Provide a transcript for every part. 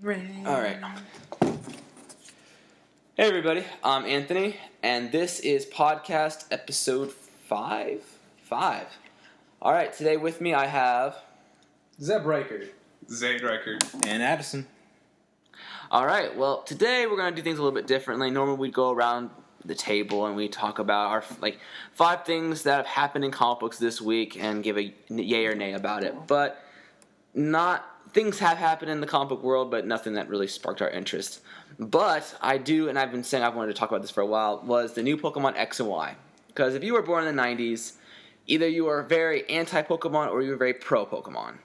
All right. Hey, everybody. I'm Anthony, and this is podcast episode 5. All right. Today with me, I have Zeb Reichert, Zane Reichert, and Addison. All right. Well, today we're gonna do things a little bit differently. Normally, we'd go around the table and we talk about our 5 things that have happened in comic books this week and give a yay or nay about it. But things have happened in the comic book world, but nothing that really sparked our interest. But I do, and I've been saying I've wanted to talk about this for a while, was the new Pokemon X and Y. Because if you were born in the 90s, either you were very anti-Pokemon or you were very pro-Pokemon.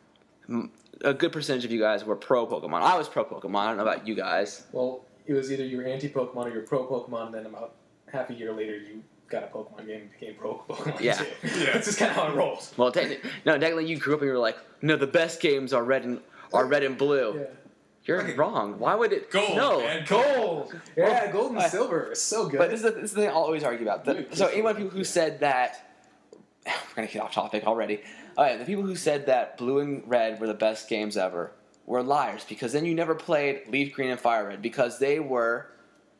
A good percentage of you guys were pro-Pokemon. I was pro-Pokemon. I don't know about you guys. Well, it was either you were anti-Pokemon or you were pro-Pokemon, and then about half a year later you got a Pokemon game and became pro-Pokemon. Yeah. That's just kind of how it rolls. Well, technically you grew up and you were like, no, the best games are red and blue. Yeah. You're wrong. Why would it? Gold, No. man. Gold! Yeah, gold and silver is so good. But this is the thing I'll always argue about. So anyone who said that... We're going to get off topic already. The people who said that blue and red were the best games ever were liars, because then you never played Leaf Green and Fire Red, because they were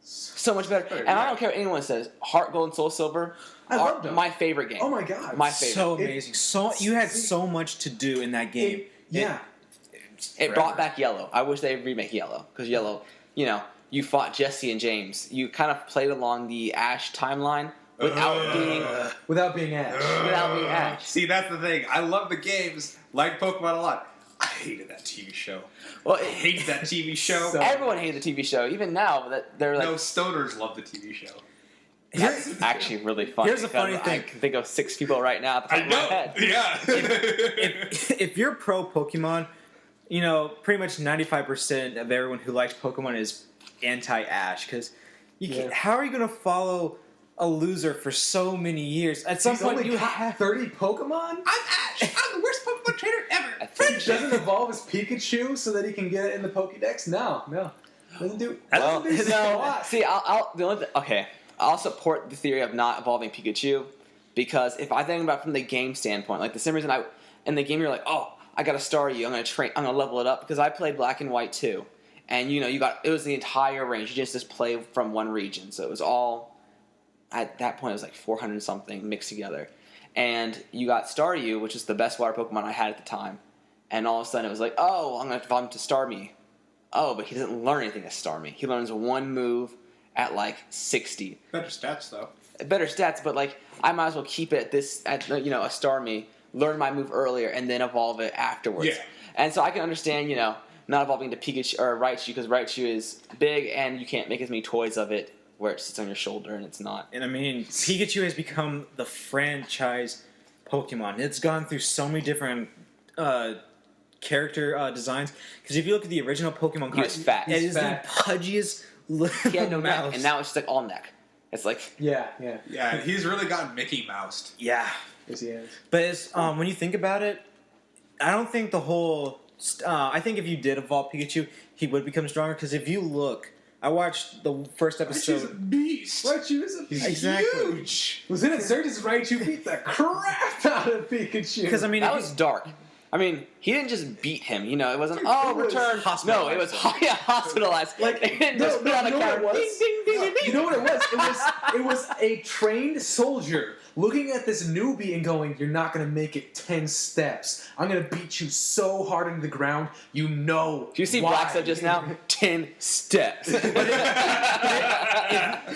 so much better. And I don't care what anyone says. Heart Gold and Soul Silver I are loved them. my favorite game. Oh my god. My favorite. So amazing. You had so much to do in that game. It brought back Yellow. I wish they'd remake Yellow, because Yellow, you fought Jesse and James. You kind of played along the Ash timeline without being Ash. See, that's the thing. I love the games, like Pokemon a lot. I hated that TV show. Well, I hated that TV show. everyone hated the TV show. Even now, that they're like, no, stoners love the TV show. that's actually really funny. Here's the funny thing. I can think of 6 people right now at the top of my head. Yeah. If you're pro Pokemon, pretty much 95% of everyone who likes Pokemon is anti-Ash, because how are you going to follow a loser for so many years? At some point, you have 30 Pokemon? I'm Ash. I'm the worst Pokemon trainer ever. Doesn't evolve his Pikachu so that he can get it in the Pokédex? No. Doesn't do. Well, doesn't do no. See, I'll support the theory of not evolving Pikachu, because if I think about it from the game standpoint, like the same reason in the game you're like, oh, I got to star you, I'm gonna level it up, because I played Black and White too, and it was the entire range. You just play from one region, so it was all at that point it was like 400 something mixed together, and you got Staryu, which is the best water Pokemon I had at the time, and all of a sudden it was like, oh, I'm gonna evolve him to Starmie. Oh, but he doesn't learn anything as Starmie. He learns one move at like 60. Better stats though. Better stats, but like I might as well keep it a Starmie, learn my move earlier, and then evolve it afterwards. Yeah. And so I can understand, not evolving to Pikachu or Raichu, because Raichu is big and you can't make as many toys of it where it sits on your shoulder and it's not. And I mean, Pikachu has become the franchise Pokemon. It's gone through so many different character designs. Because if you look at the original Pokemon He was fat. it is the pudgiest little He had no mouse. neck, and now it's just like all neck. It's like Yeah. Yeah, he's really gotten Mickey Moused. Yeah. Yes, he is. But it's, when you think about it, I don't think the whole... I think if you did evolve Pikachu, he would become stronger. Because if you look... I watched the first episode... Raichu's a beast. Raichu is a He's Exactly. huge. Lieutenant Surge's Raichu beat the crap out of Pikachu. Because, I mean... that if was dark. I mean, he didn't just beat him. It wasn't, It was return. No, it was hospitalized. Like, they didn't just put on a counter. Ding, ding, ding, ding, ding. You know what it was? It was a trained soldier looking at this newbie and going, "You're not gonna make it 10 steps. I'm gonna beat you so hard into the ground. You know." Do you see why." Black Stuff just now? 10 steps.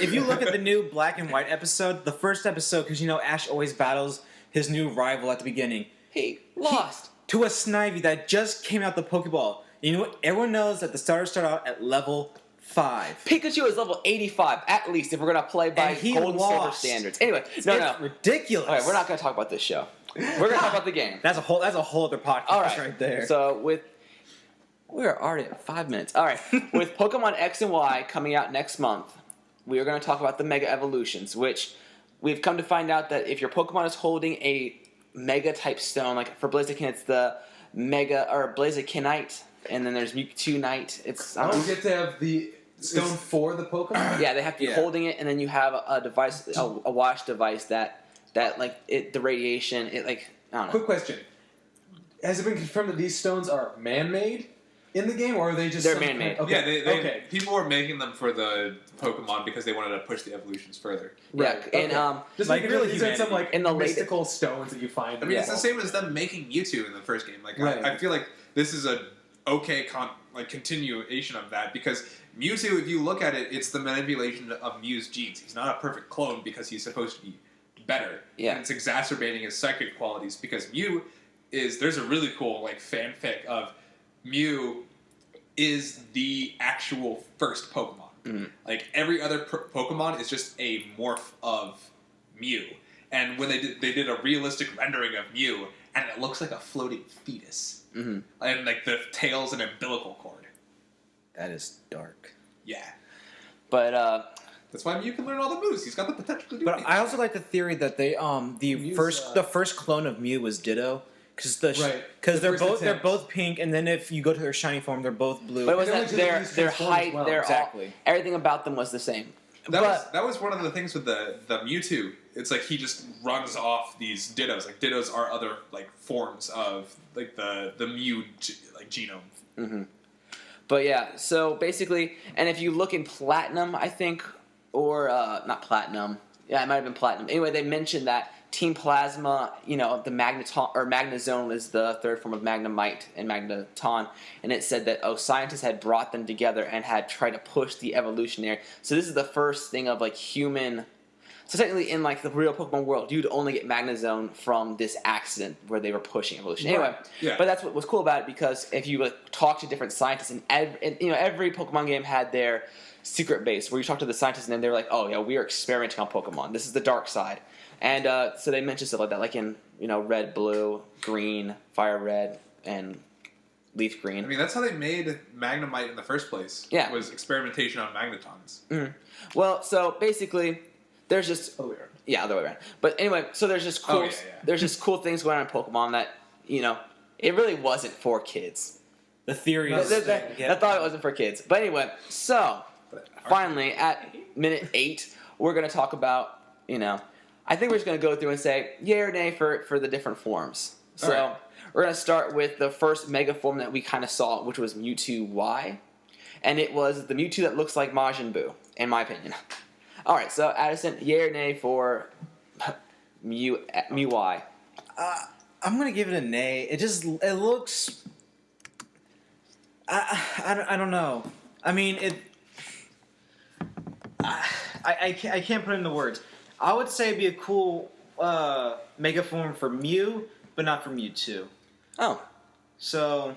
if you look at the new Black and White episode, the first episode, because Ash always battles his new rival at the beginning. He lost. To a Snivy that just came out the Pokeball. You know what? Everyone knows that the starters start out at level 5. Pikachu is level 85, at least, if we're going to play by And he gold and silver lost. standards. Anyway, It's no. ridiculous. All right, we're not going to talk about this show. We're going to talk about the game. That's a whole other podcast All right. right there. So we're already at 5 minutes. All right. With Pokemon X and Y coming out next month, we are going to talk about the Mega Evolutions, which we've come to find out that if your Pokemon is holding a Mega type stone, like for Blaziken, it's the Mega or Blazikenite, and then there's Mewtwo-nite. It's I don't get to have the stone for the Pokemon. yeah, they have to be holding it, and then you have a device, a watch device that the radiation, I don't know. Quick question: has it been confirmed that these stones are man-made? in the game, or are they just They're some man-made. Okay. Yeah, they okay. people were making them for the Pokemon because they wanted to push the evolutions further. Yeah, and Just like, like really these are some humanity. like In the late- mystical stones that you find. I mean, it's the Yeah. same as them making Mewtwo in the first game. Like, Right. I feel like this is a okay continuation of that because Mewtwo, if you look at it, it's the manipulation of Mew's genes. He's not a perfect clone because he's supposed to be better. Yeah. And it's exacerbating his psychic qualities because Mew is. There's a really cool like fanfic of Mew is the actual first Pokemon. Mhm. Like every other Pokemon is just a morph of Mew. And when they did a realistic rendering of Mew, and it looks like a floating fetus, Mhm. and like the tail's an umbilical cord. That is dark. Yeah, But that's why Mew can learn all the moves. He's got the potential to do. But anything. I also like the theory that they the Mew's, first clone of Mew was Ditto. Because Right. because The they're first attempt. both pink, and then if you go to their shiny form, they're both blue. but it was And then that we just their use their transform height, as well. their Exactly. everything about them was the same. That was one of the things with the Mewtwo. It's like he just runs off these Dittos. Like Dittos are other like forms of like the Mew genome. But yeah, so basically, and if you look in Platinum, I think, or not Platinum, yeah, it might have been Platinum. Anyway, they mentioned that Team Plasma, the Magneton or Magnezone is the third form of Magnemite and Magneton, and it said that scientists had brought them together and had tried to push the evolutionary. So this is the first thing of like human. So technically, in like the real Pokemon world, you'd only get Magnezone from this accident where they were pushing evolution. Anyway, Yeah. but that's what was cool about it because if you like, talk to different scientists, and every Pokemon game had their secret base where you talk to the scientists and then they're like, oh yeah, we are experimenting on Pokemon. This is the dark side, and so they mentioned stuff like that, like in Red, Blue, Green, Fire Red, and Leaf Green. I mean, that's how they made Magnemite in the first place. Yeah. Was experimentation on Magnetons. Well, so basically, there's just Oh, weird. yeah, other way around. But anyway, so there's just cool, yeah. there's just cool things going on in Pokemon that it really wasn't for kids. the theory I is thought it wasn't for kids. But anyway, so finally at minute 8, we're gonna talk about I think we're just gonna go through and say yay or nay for the different forms. So Alright. we're gonna start with the first mega form that we kind of saw, which was Mewtwo Y, and it was the Mewtwo that looks like Majin Buu, in my opinion. All right, so Addison, yay or nay for Mew Y? I'm gonna give it a nay. It looks. I don't know. I mean it. I can't put it into words. I would say it'd be a cool mega form for Mew, but not for Mewtwo. Oh, So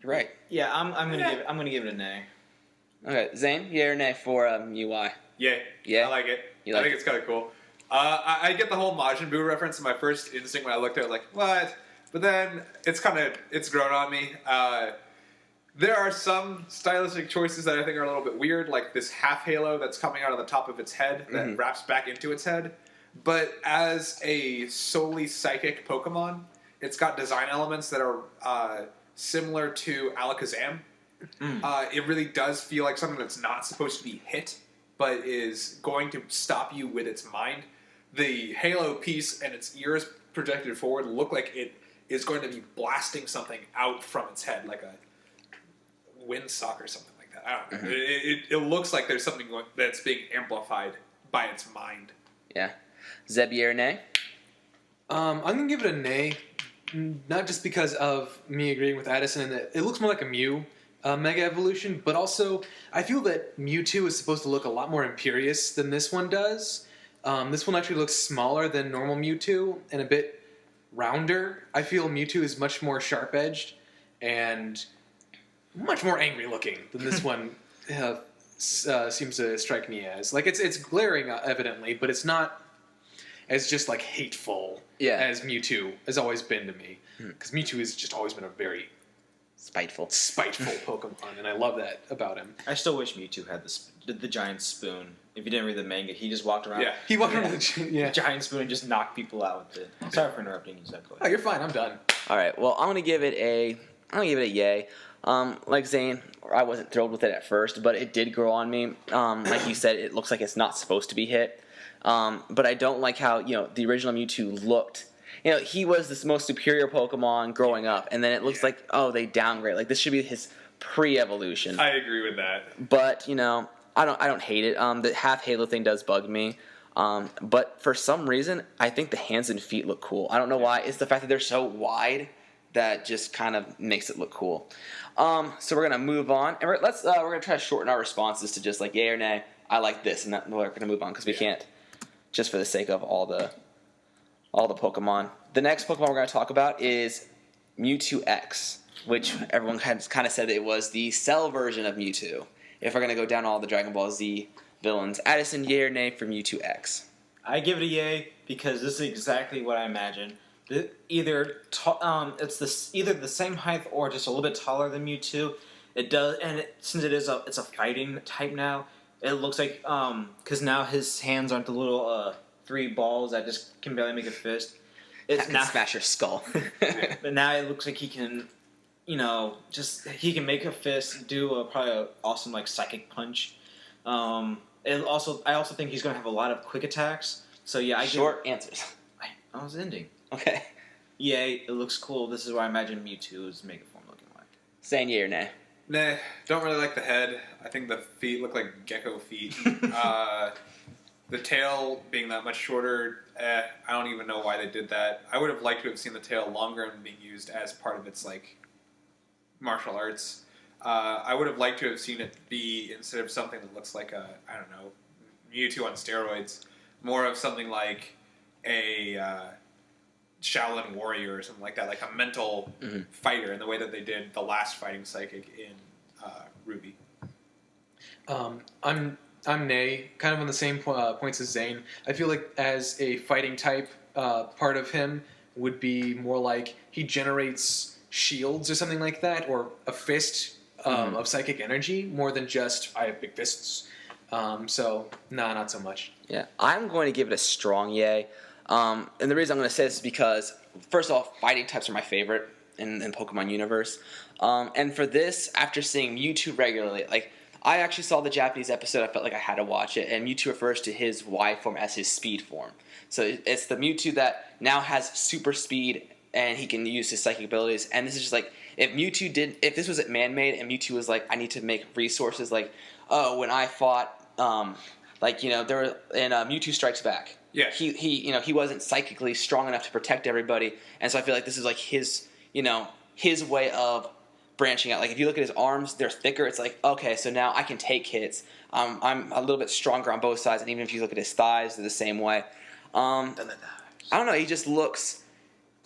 you're right. yeah, I'm gonna give it a nay. Okay, Zane, yay or nay for Mew Y? Yeah. Yeah? I like it. You I like think it's kind of cool. I get the whole Majin Buu reference. And my first instinct when I looked at it, like, what? But then it's grown on me. There are some stylistic choices that I think are a little bit weird, like this half halo that's coming out of the top of its head that wraps back into its head. But as a solely psychic Pokemon, it's got design elements that are similar to Alakazam. It really does feel like something that's not supposed to be hit, but is going to stop you with its mind. The halo piece and its ears projected forward look like it is going to be blasting something out from its head, like a windsock or something like that. I don't know. It looks like there's something that's being amplified by its mind. Yeah. Zeb, yay or nay? I'm gonna give it a nay, not just because of me agreeing with Addison and that it looks more like a Mew Mega Evolution, but also I feel that Mewtwo is supposed to look a lot more imperious than this one does. This one actually looks smaller than normal Mewtwo and a bit rounder. I feel Mewtwo is much more sharp-edged and much more angry looking than this one seems to strike me as. Like it's glaring, evidently, but it's not as just like hateful as Mewtwo has always been to me. Because Mewtwo has just always been a very Spiteful. Pokemon, and I love that about him. I still wish Mewtwo had the giant spoon. If you didn't read the manga, he just walked around. Yeah. He walked around with a Giant spoon and just knocked people out with it. Sorry for interrupting you, Zeb. Go Oh, ahead. you're fine. I'm done. All right. Well, I'm gonna give it a yay. Like Zane, I wasn't thrilled with it at first, but it did grow on me. Like you said, it looks like it's not supposed to be hit. But I don't like how the original Mewtwo looked. He was this most superior Pokemon growing up, and then it looks like they downgrade. Like this should be his pre-evolution. I agree with that. But I don't hate it. The half Halo thing does bug me. But for some reason, I think the hands and feet look cool. I don't know why. It's the fact that they're so wide that just kind of makes it look cool. So we're gonna move on, and we're gonna try to shorten our responses to just like yay or nay. I like this, and that we're gonna move on because we can't, just for the sake of all the Pokemon. The next Pokemon we're gonna talk about is Mewtwo X, which everyone kind of said it was the Cell version of Mewtwo. If we're gonna go down all the Dragon Ball Z villains, Addison, yay or nay for Mewtwo X? I give it a yay because this is exactly what I imagined. Either either the same height or just a little bit taller than Mewtwo. It does, and since it's a fighting type now, it looks like because now his hands aren't the little 3 balls that just can barely make a fist. It's now smash your skull. But now it looks like he can, he can make a fist, do probably an awesome like psychic punch. I also think he's going to have a lot of quick attacks. So yeah, Short answers. I was ending. Okay. Yay, it looks cool. This is what I imagine Mewtwo's Mega Form looking like. Saying yay or nay? Nah, don't really like the head. I think the feet look like gecko feet. The tail being that much shorter, I don't even know why they did that. I would have liked to have seen the tail longer and being used as part of its like martial arts. I would have liked to have seen it be, instead of something that looks like Mewtwo on steroids, more of something like a Shaolin warrior or something like that, like a mental fighter in the way that they did the last fighting psychic in Ruby. I'm nay, kind of on the same points as Zane. I feel like as a fighting type, part of him would be more like he generates shields or something like that, or a fist of psychic energy, more than just I have big fists. So, not so much. Yeah, I'm going to give it a strong yay. And the reason I'm going to say this is because, first off, fighting types are my favorite in Pokemon universe. And for this, after seeing Mewtwo regularly, like, I actually saw the Japanese episode, I felt like I had to watch it, and Mewtwo refers to his Y form as his speed form. So it's the Mewtwo that now has super speed, and he can use his psychic abilities, and this is just like, if this was man-made, and Mewtwo was like, I need to make resources, like, when I fought, there were, in Mewtwo Strikes Back, yeah, he wasn't psychically strong enough to protect everybody, and so I feel like this is like his way of branching out. Like if you look at his arms, they're thicker. It's like, okay, so now I can take hits. I'm a little bit stronger on both sides, and even if you look at his thighs, they're the same way. I don't know. He just looks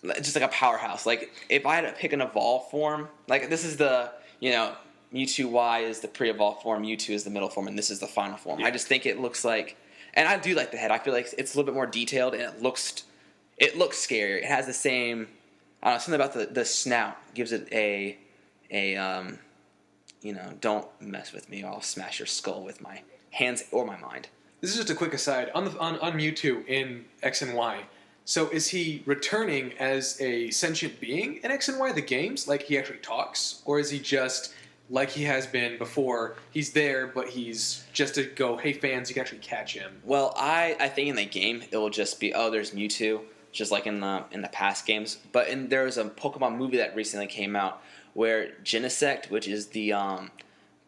just like a powerhouse. Like if I had to pick an evolved form, like this is the Mewtwo Y is the pre-evolved form, Mewtwo is the middle form, and this is the final form. Yeah. I just think it looks like, and I do like the head. I feel like it's a little bit more detailed, and it looks scarier. It has the same, I don't know, something about the snout gives it a don't mess with me or I'll smash your skull with my hands or my mind. This is just a quick aside on Mewtwo in X and Y. So is he returning as a sentient being in X and Y, the games, like he actually talks, or is he just like he has been before? He's there, but he's just to go, hey fans, you can actually catch him. Well, I think in the game it will just be, there's Mewtwo, just like in the past games. But there was a Pokemon movie that recently came out where Genesect, which is the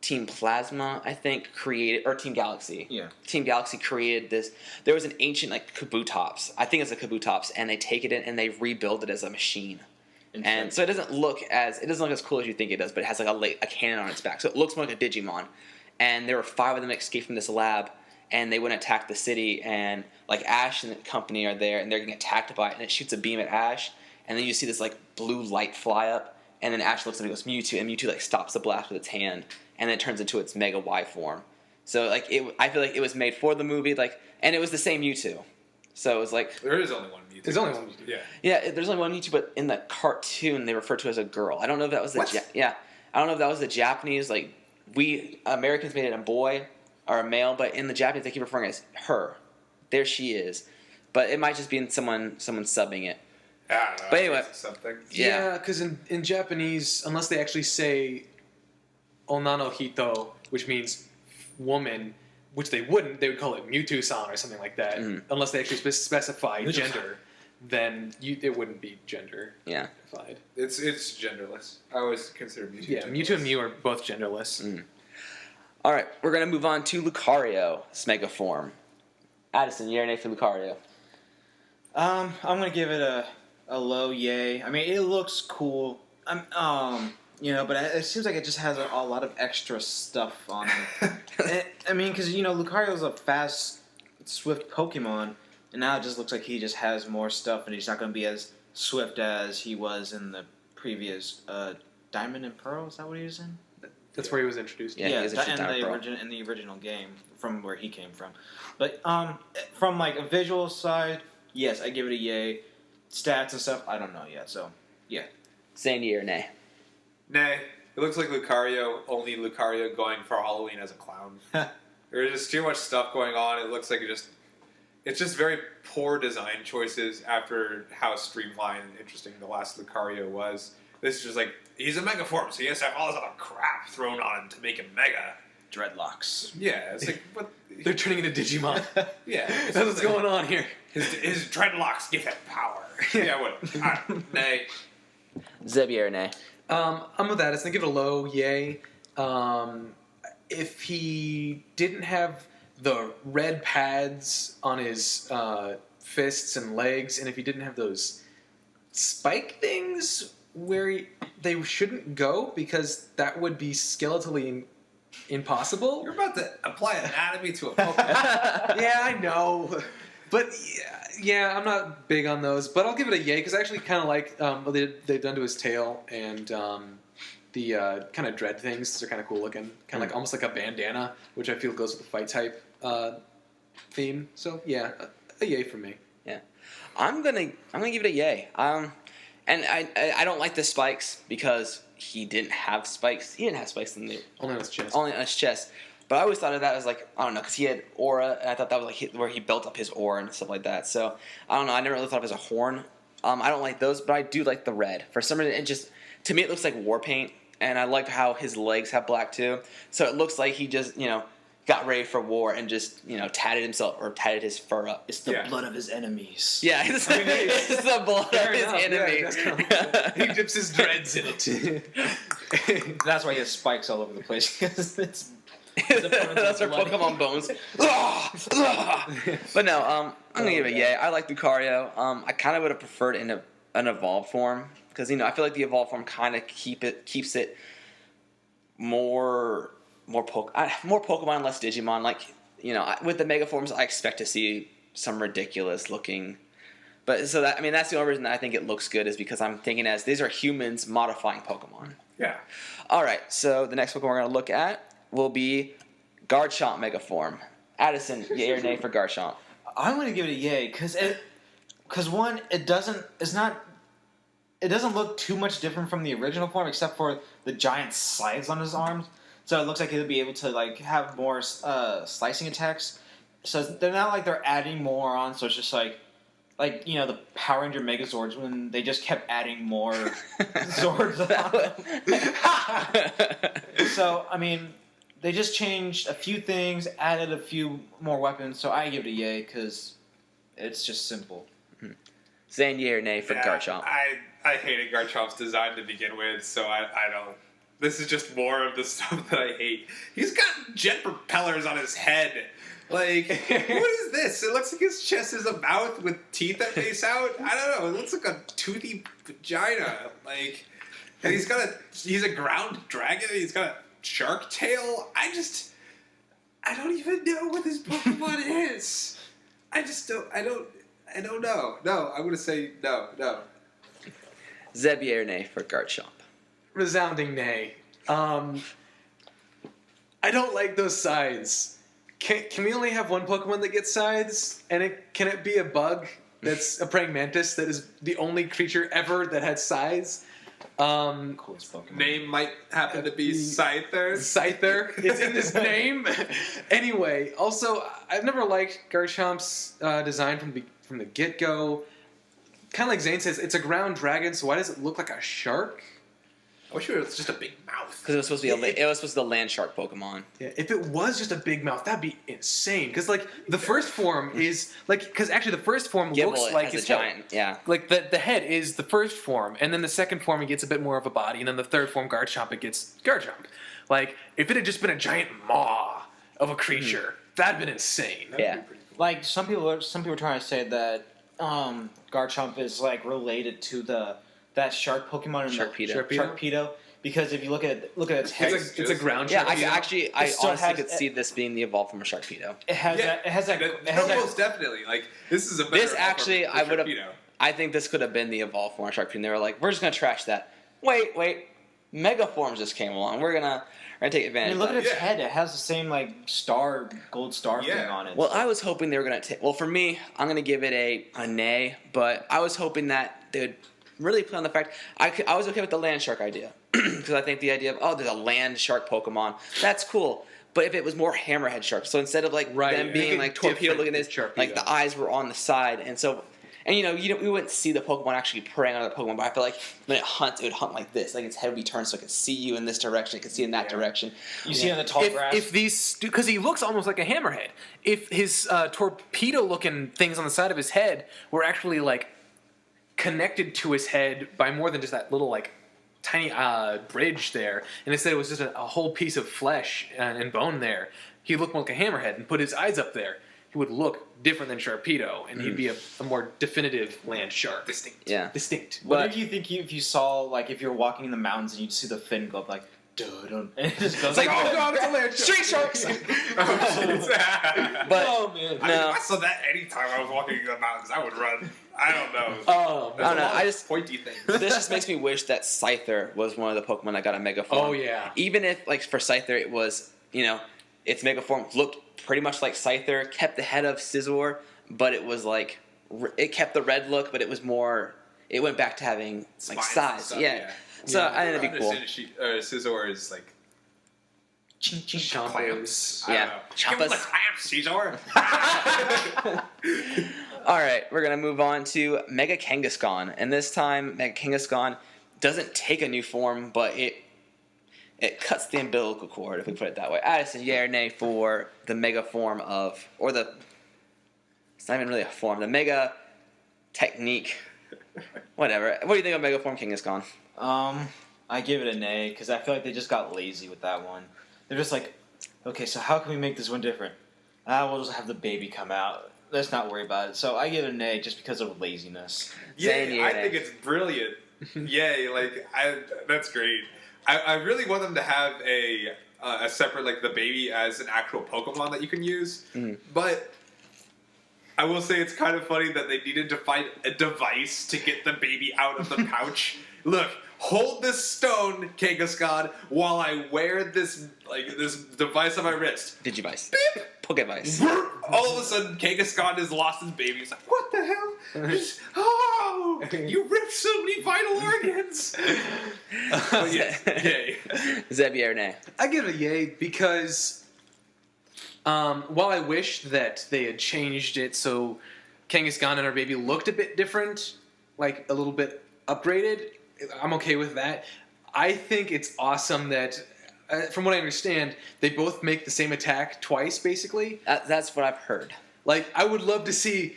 Team Plasma, I think, created, or Team Galaxy. Yeah. Team Galaxy created this. There was an ancient, like, Kabutops. I think it's a Kabutops, and they take it in and they rebuild it as a machine. And so it doesn't look as cool as you think it does, but it has like a cannon on its back. So it looks more like a Digimon. And there were 5 of them that escaped from this lab, and they went and attack the city, and like Ash and the company are there, and they're getting attacked by it, and it shoots a beam at Ash, and then you see this like blue light fly up. And then Ash looks at it and goes, Mewtwo, and Mewtwo like stops the blast with its hand, and then it turns into its Mega Y form. So like I feel like it was made for the movie, like, and it was the same Mewtwo. So it was like there is only one Mewtwo. There's only one Mewtwo. Yeah. Yeah, there's only one Mewtwo, but in the cartoon they refer to it as a girl. I don't know if that was I don't know if that was the Japanese, like we Americans made it a boy or a male, but in the Japanese they keep referring to it as her. There she is. But it might just be in someone subbing it. I don't know. But anyway, something. Yeah, because in Japanese, unless they actually say Onano Hito, which means woman, which they wouldn't, they would call it Mewtwo-san or something like that, unless they actually specify gender. then it wouldn't be gender Yeah. defined. It's genderless. I always consider Mewtwo. Yeah, genderless. Mewtwo and Mew are both genderless. All right, we're gonna move on to Lucario, this Mega Form. Addison, yay or nay for Lucario? I'm gonna give it a low yay. I mean, it looks cool. But it seems like it just has a lot of extra stuff on it. Because Lucario's a fast, swift Pokemon, and now it just looks like he just has more stuff, and he's not gonna be as swift as he was in the previous Diamond and Pearl. Is that what he was in? That's where he was introduced. Yeah, he was introduced in Pearl. in the original game from where he came from. But from like a visual side, yes, I give it a yay. Stats and stuff, I don't know yet. So yeah. Saying yay or nay? Nay. It looks like Lucario, only Lucario going for Halloween as a clown. There's just too much stuff going on. It looks like it's just very poor design choices after how streamlined and interesting the last Lucario was. This is just like, he's a Mega Form, so he has to have all this other crap thrown on him to make him Mega. Dreadlocks. Yeah, it's like, what? They're turning into Digimon. Yeah. That's what's going on here. His dreadlocks give him power. Yeah, what? Nay. Zeb, yay or nay? I'm with that. It's gonna give it a low yay. If he didn't have the red pads on his fists and legs, and if he didn't have those spike things where they shouldn't go, because that would be skeletally impossible. You're about to apply anatomy to a Pokemon. Yeah, I know. But yeah, I'm not big on those. But I'll give it a yay, because I actually kind of like what they've done to his tail, and the kind of dread things. They're kind of cool looking. Kind of like almost like a bandana, which I feel goes with the fight type theme. So yeah, a yay for me. Yeah, I'm gonna give it a yay. And I don't like the spikes because he didn't have spikes. He didn't have spikes in the Only on his chest. only on his chest. But I always thought of that as like, I don't know, because he had aura, and I thought that was like where he built up his aura and stuff like that. So I don't know. I never really thought of it as a horn. I don't like those, but I do like the red. For some reason, to me it looks like war paint, and I like how his legs have black too. So it looks like he just got ready for war and just tatted himself or tatted his fur up. It's the blood of his enemies. Yeah, it's the blood of his enemy. He dips his dreads in it. That's why he has spikes all over the place. Because it's That's our Pokemon bones. But no, I'm gonna give it a yay. I like Lucario. I kind of would have preferred in an evolved form, because I feel like the evolved form kind of keeps it more Pokemon, less Digimon. Like with the Mega Forms, I expect to see some ridiculous looking. But so that's the only reason that I think it looks good, is because I'm thinking as these are humans modifying Pokemon. Yeah. All right, so the next Pokemon we're gonna look at will be Garchomp Mega Form. Addison, yay or nay for Garchomp? I'm going to give it a yay because one, it doesn't look too much different from the original form, except for the giant scythes on his arms. So it looks like he'll be able to have more slicing attacks. So they're not like they're adding more on. So it's just like the Power Ranger Megazords, when they just kept adding more Zords on. So they just changed a few things, added a few more weapons, so I give it a yay, because it's just simple. Saying yay or nay for Garchomp? I hated Garchomp's design to begin with, so I don't. This is just more of the stuff that I hate. He's got jet propellers on his head. Like, what is this? It looks like his chest is a mouth with teeth that face out. I don't know. It looks like a toothy vagina. Like, and he's a ground dragon, and he's got a shark tail. I don't even know what this Pokemon is. I don't know. No, I'm gonna say no. Zeb, yay or nay for Garchomp? Resounding nay. I don't like those sides. Can we only have one Pokemon that gets sides? And can it be a bug that's a praying mantis that is the only creature ever that had sides? Coolest Pokemon. Name might happen to be Scyther. Scyther is in his name. Anyway, also, I've never liked Garchomp's design from the get-go. Kind of like Zane says, it's a ground dragon, so why does it look like a shark? I wish it was just a big mouth. Because it was supposed to be it was supposed to be a land shark Pokemon. Yeah, if it was just a big mouth, that'd be insane. Because like the first form is like, because actually the first form looks Gible like has his a giant. Yeah. Like the head is the first form, and then the second form it gets a bit more of a body, and then the third form Garchomp it gets Garchomp. Like if it had just been a giant maw of a creature, that'd been insane. Yeah. Like some people are trying to say that Garchomp is like related to that shark Pokemon in Sharpedo. Sharpedo. Because if you look at its head, It's a ground Yeah, I Sharpedo. honestly has- could see this being the evolved from a Sharpedo. it has Yeah, that. It has that. No, It has most that. definitely. Like this is a better This offer actually, for I would have. Sharpedo. I think this could have been the evolved form of Sharpedo. And they were like, we're just gonna trash that. Wait. Mega forms just came along. We're gonna take I advantage. mean, look of at that. its head. It has the same like gold star Yeah. thing on it. Well, I was hoping they were gonna take. Well, for me, I'm gonna give it a nay. But I was hoping that they would really play on the fact I was okay with the land shark idea because I think the idea of there's a land shark Pokemon, that's cool. But if it was more hammerhead shark, so instead of like Right, them make being it like torpedo different looking at than this, Sharpedo. like the eyes were on the side, and so. And we wouldn't see the Pokemon actually preying on the Pokemon, but I feel like when it hunts, it would hunt like this. Like its head would be turned so it could see you in this direction, it could see in that direction. you see on the tall grass. If these, because he looks almost like a hammerhead. If his torpedo-looking things on the side of his head were actually like connected to his head by more than just that little like tiny bridge there, and instead it was just a whole piece of flesh and bone there, he'd look more like a hammerhead. And put his eyes up there, he would look different than Sharpedo, and he'd be a more definitive land shark. Distinct. Yeah. Distinct. what but- did you think if you saw like if you're walking in the mountains and you'd see the fin go up like dun, and it just goes It's like, like, oh, God, it's a land shark. Street sharks. Oh, jeez. But Oh man. No. I saw that anytime I was walking in the mountains. I would run. I don't know. Oh I don't know. I just Pointy things. this just makes me wish that Scyther was one of the Pokemon that got a Mega Form. Oh, yeah. Even if like for Scyther it was its Mega Form looked pretty much like Scyther, kept the head of Scizor, but it was like it kept the red look, but it was more. It went back to having like Spines and size. stuff, Yeah. So Yeah. I think that'd be cool. Scizor is like Chompers. clamps. Yeah. I don't know. Give him the Chompas. clamps, Scizor. All right, we're gonna move on to Mega Kangaskhan, and this time Mega Kangaskhan doesn't take a new form, but it cuts the umbilical cord, if we put it that way. Addison, yay or nay for the Mega form of, or the, it's not even really a form, the Mega technique, whatever. What do you think of Mega Form Kangaskhan? I give it a nay because I feel like they just got lazy with that one. They're just like, okay, so how can we make this one different? We'll just have the baby come out. Let's not worry about it. So I give it a nay just because of laziness. Zane, Yay, I yay. think it's brilliant. Yay, that's great. I really want them to have a separate, like, the baby as an actual Pokemon that you can use. But I will say it's kind of funny that they needed to find a device to get the baby out of the pouch. Look, hold this stone, Kangaskhan, while I wear this device on my wrist. Digivice. Beep! Pokevice. All of a sudden, Kangaskhan has lost his baby. He's like, what the hell? Oh, you ripped so many vital organs. But yes, yay. Zeb, yay or nay? I give it a yay because while I wish that they had changed it so Kangaskhan and her baby looked a bit different, like a little bit upgraded, I'm okay with that. I think it's awesome that, from what I understand, they both make the same attack twice, basically. That's what I've heard. Like, I would love to see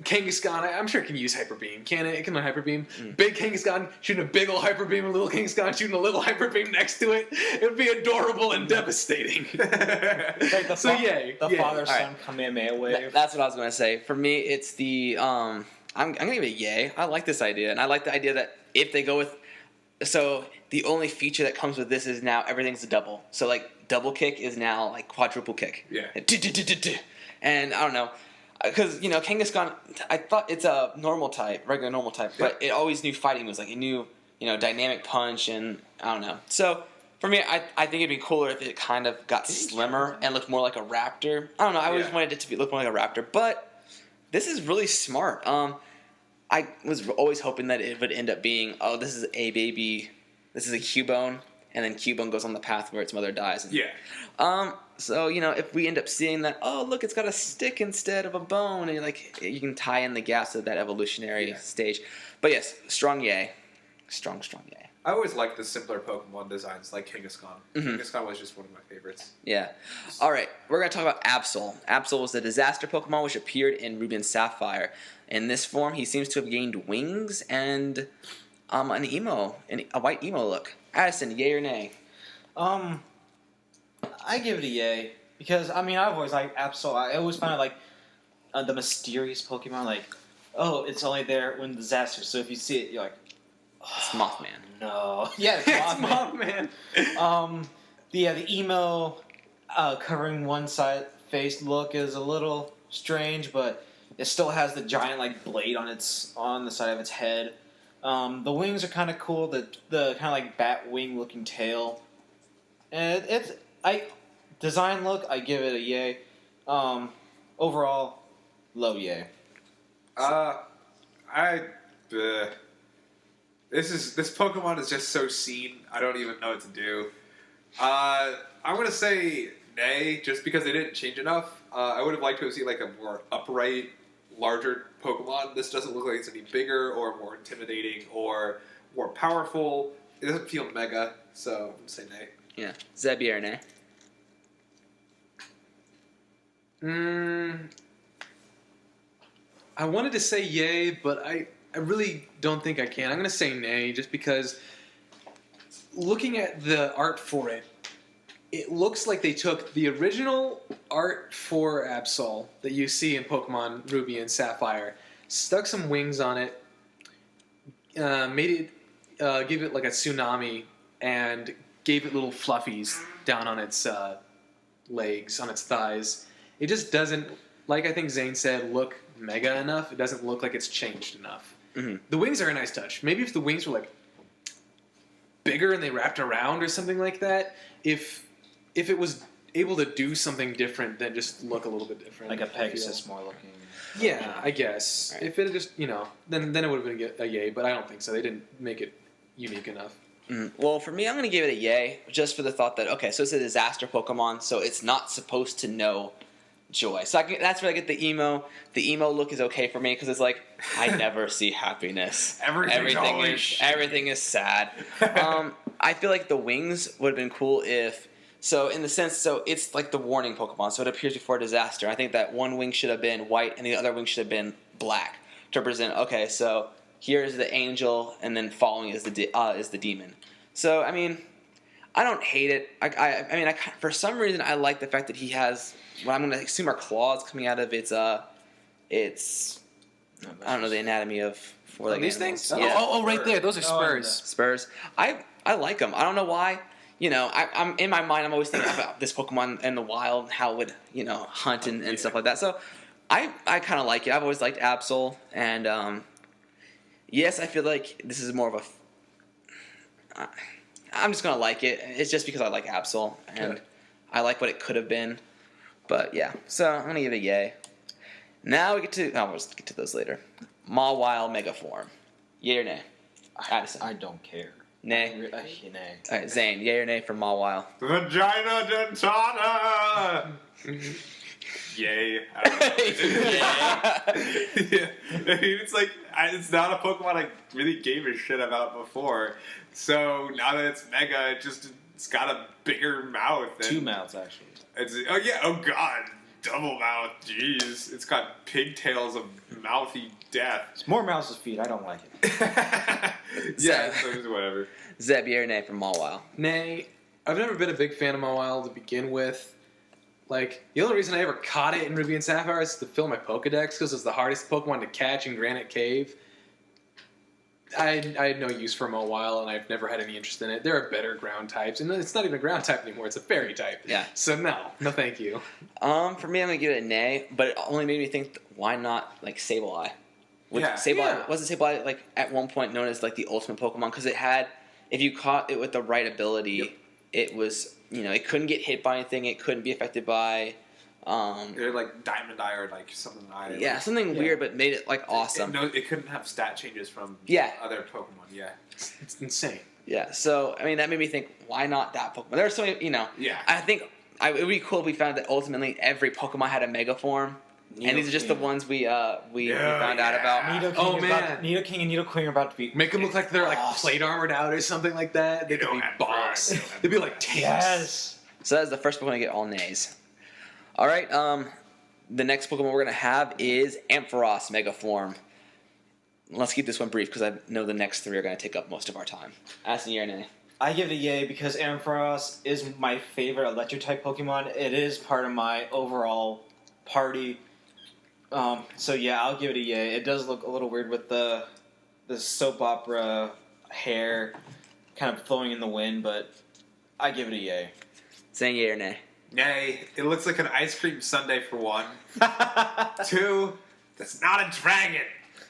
Kangaskhan, I'm sure it can use Hyper Beam. Can it? It can learn Hyper Beam. Big Kangaskhan shooting a big old Hyper Beam, and little Kangaskhan shooting a little Hyper Beam next to it. It would be adorable and devastating. Like the So, yay, the yay. father-son Alright. Kamehameha wave. That's what I was gonna say. For me, it's the I'm gonna give it a yay. I like this idea, and I like the idea that if they go with, so the only feature that comes with this is now everything's a double. So like double kick is now like quadruple kick. Yeah. And I don't know, because Kangaskhan, I thought it's a normal type, regular normal type, but it always knew fighting moves. Like it knew dynamic punch, and I don't know. So for me, I think it'd be cooler if it kind of got slimmer and looked more like a raptor. I don't know. I always Yeah. wanted it to look more like a raptor, but this is really smart. I was always hoping that it would end up being, oh, this is a baby, this is a Cubone, and then Cubone goes on the path where its mother dies. And, Yeah. So if we end up seeing that, oh look, it's got a stick instead of a bone, and you can tie in the gaps of that evolutionary stage. But yes, strong yay, strong yay. I always liked the simpler Pokemon designs, like Kangaskhan. Mhm. Kangaskhan was just one of my favorites. Yeah. All right, we're gonna talk about Absol. Absol was the disaster Pokemon which appeared in Ruby and Sapphire. In this form, he seems to have gained wings and a white emo look. Addison, yay or nay? I give it a yay because I mean I've always liked Absol. I always find it like the mysterious Pokemon. Like, oh, it's only there when disaster. So if you see it, you're like, It's Mothman. no, yeah, it's Mothman. The emo covering one side face look is a little strange, but it still has the giant like blade on the side of its head. The wings are kind of cool. The kind of like bat wing looking tail, and design look. I give it a yay. Overall, low yay. This Pokemon is just so seen. I don't even know what to do. I'm gonna say nay, just because they didn't change enough. I would have liked to have seen like a more upright, larger Pokemon. This doesn't look like it's any bigger or more intimidating or more powerful. It doesn't feel mega, so I'm gonna say nay. Yeah. Zeb, yay or nay? I wanted to say yay, but I really don't think I can. I'm going to say nay just because looking at the art for it, it looks like they took the original art for Absol that you see in Pokemon Ruby and Sapphire, stuck some wings on it, made it, gave it like a tsunami, and gave it little fluffies down on its legs, on its thighs. It just doesn't, like I think Zane said, look mega enough. It doesn't look like it's changed enough. Mm-hmm. The wings are a nice touch. Maybe if the wings were like bigger and they wrapped around or something like that, if it was able to do something different than just look a little bit different. Like a I feel. Pegasus more looking. Yeah, I guess. Right. If it had just, then it would have been a yay, but I don't think so. They didn't make it unique enough. Well, for me, I'm going to give it a yay, just for the thought that, okay, so it's a disaster Pokemon, so it's not supposed to know joy. So that's where I get the emo. The emo look is okay for me, because it's like, I never see happiness. Everything is sad. I feel like the wings would have been cool if... So, in the sense, so it's like the warning Pokemon, so it appears before disaster. I think that one wing should have been white, and the other wing should have been black, to represent, okay, so here's the angel, and then following is the demon. So, I mean, I don't hate it. I mean, for some reason, I like the fact that he has what I'm going to assume are claws coming out of its I don't know the anatomy of four-legged These animals. things? Yeah. Oh, right there. Those are spurs. Spurs. I like them. I don't know why. I'm in my mind. I'm always thinking about this Pokemon in the wild, and how it would hunt and stuff like that. So I kind of like it. I've always liked Absol, and yes, I feel like this is more of a. I'm just gonna like it. It's just because I like Absol, and I like what it could have been. But yeah, so I'm gonna give it a yay. Now we get to. We'll just get to those later. Mawile Mega Form. Yay or nay? Addison. I don't care. Nay. Nay. All right, Zane. Yay or nay for Mawile? Vagina Dentata! Yay. I don't know. Yeah. I mean, it's like, it's not a Pokemon I really gave a shit about before. So now that it's Mega, it's got a bigger mouth. And Two mouths, actually. Oh god. Double mouth. Jeez. It's got pigtails of mouthy death. It's more mouths than feet. I don't like it. Yeah, so it's whatever. Zeb, yay or nay for Mawile? Nay, I've never been a big fan of Mawile to begin with. Like, the only reason I ever caught it in Ruby and Sapphire is to fill my Pokedex, because it's the hardest Pokemon to catch in Granite Cave. I had no use for Mawile, and I've never had any interest in it. There are better ground types, and it's not even a ground type anymore. It's a fairy type. Yeah. So no thank you. For me, I'm gonna give it a nay, but it only made me think, why not like Sableye? Wasn't Sableye like at one point known as like the ultimate Pokemon, because it had, if you caught it with the right ability, it was it couldn't get hit by anything, it couldn't be affected by. They're like Diamond Eye or like something Eye. Yeah, something weird, but made it like awesome. It couldn't have stat changes from other Pokemon. Yeah, It's insane. Yeah, so I mean that made me think, why not that Pokemon? There's so many, Yeah. I think it would be cool if we found that ultimately every Pokemon had a Mega form, and these are just the ones we found out about. Nidoking Oh, is man. about, Nidoking and Nidoqueen are about to be. Make them look like they're like Boss. plate armored out or something like that. They could be boss. They'd be like tanks. Yes. So that's the first Pokemon to get all nays. All right. The next Pokemon we're gonna have is Ampharos Mega Form. Let's keep this one brief because I know the next three are gonna take up most of our time. Ask yay or nay. I give it a yay because Ampharos is my favorite electric type Pokemon. It is part of my overall party. So yeah, I'll give it a yay. It does look a little weird with the soap opera hair kind of flowing in the wind, but I give it a yay. Saying yay or nay. Nay, it looks like an ice cream sundae for one. Two, that's not a dragon.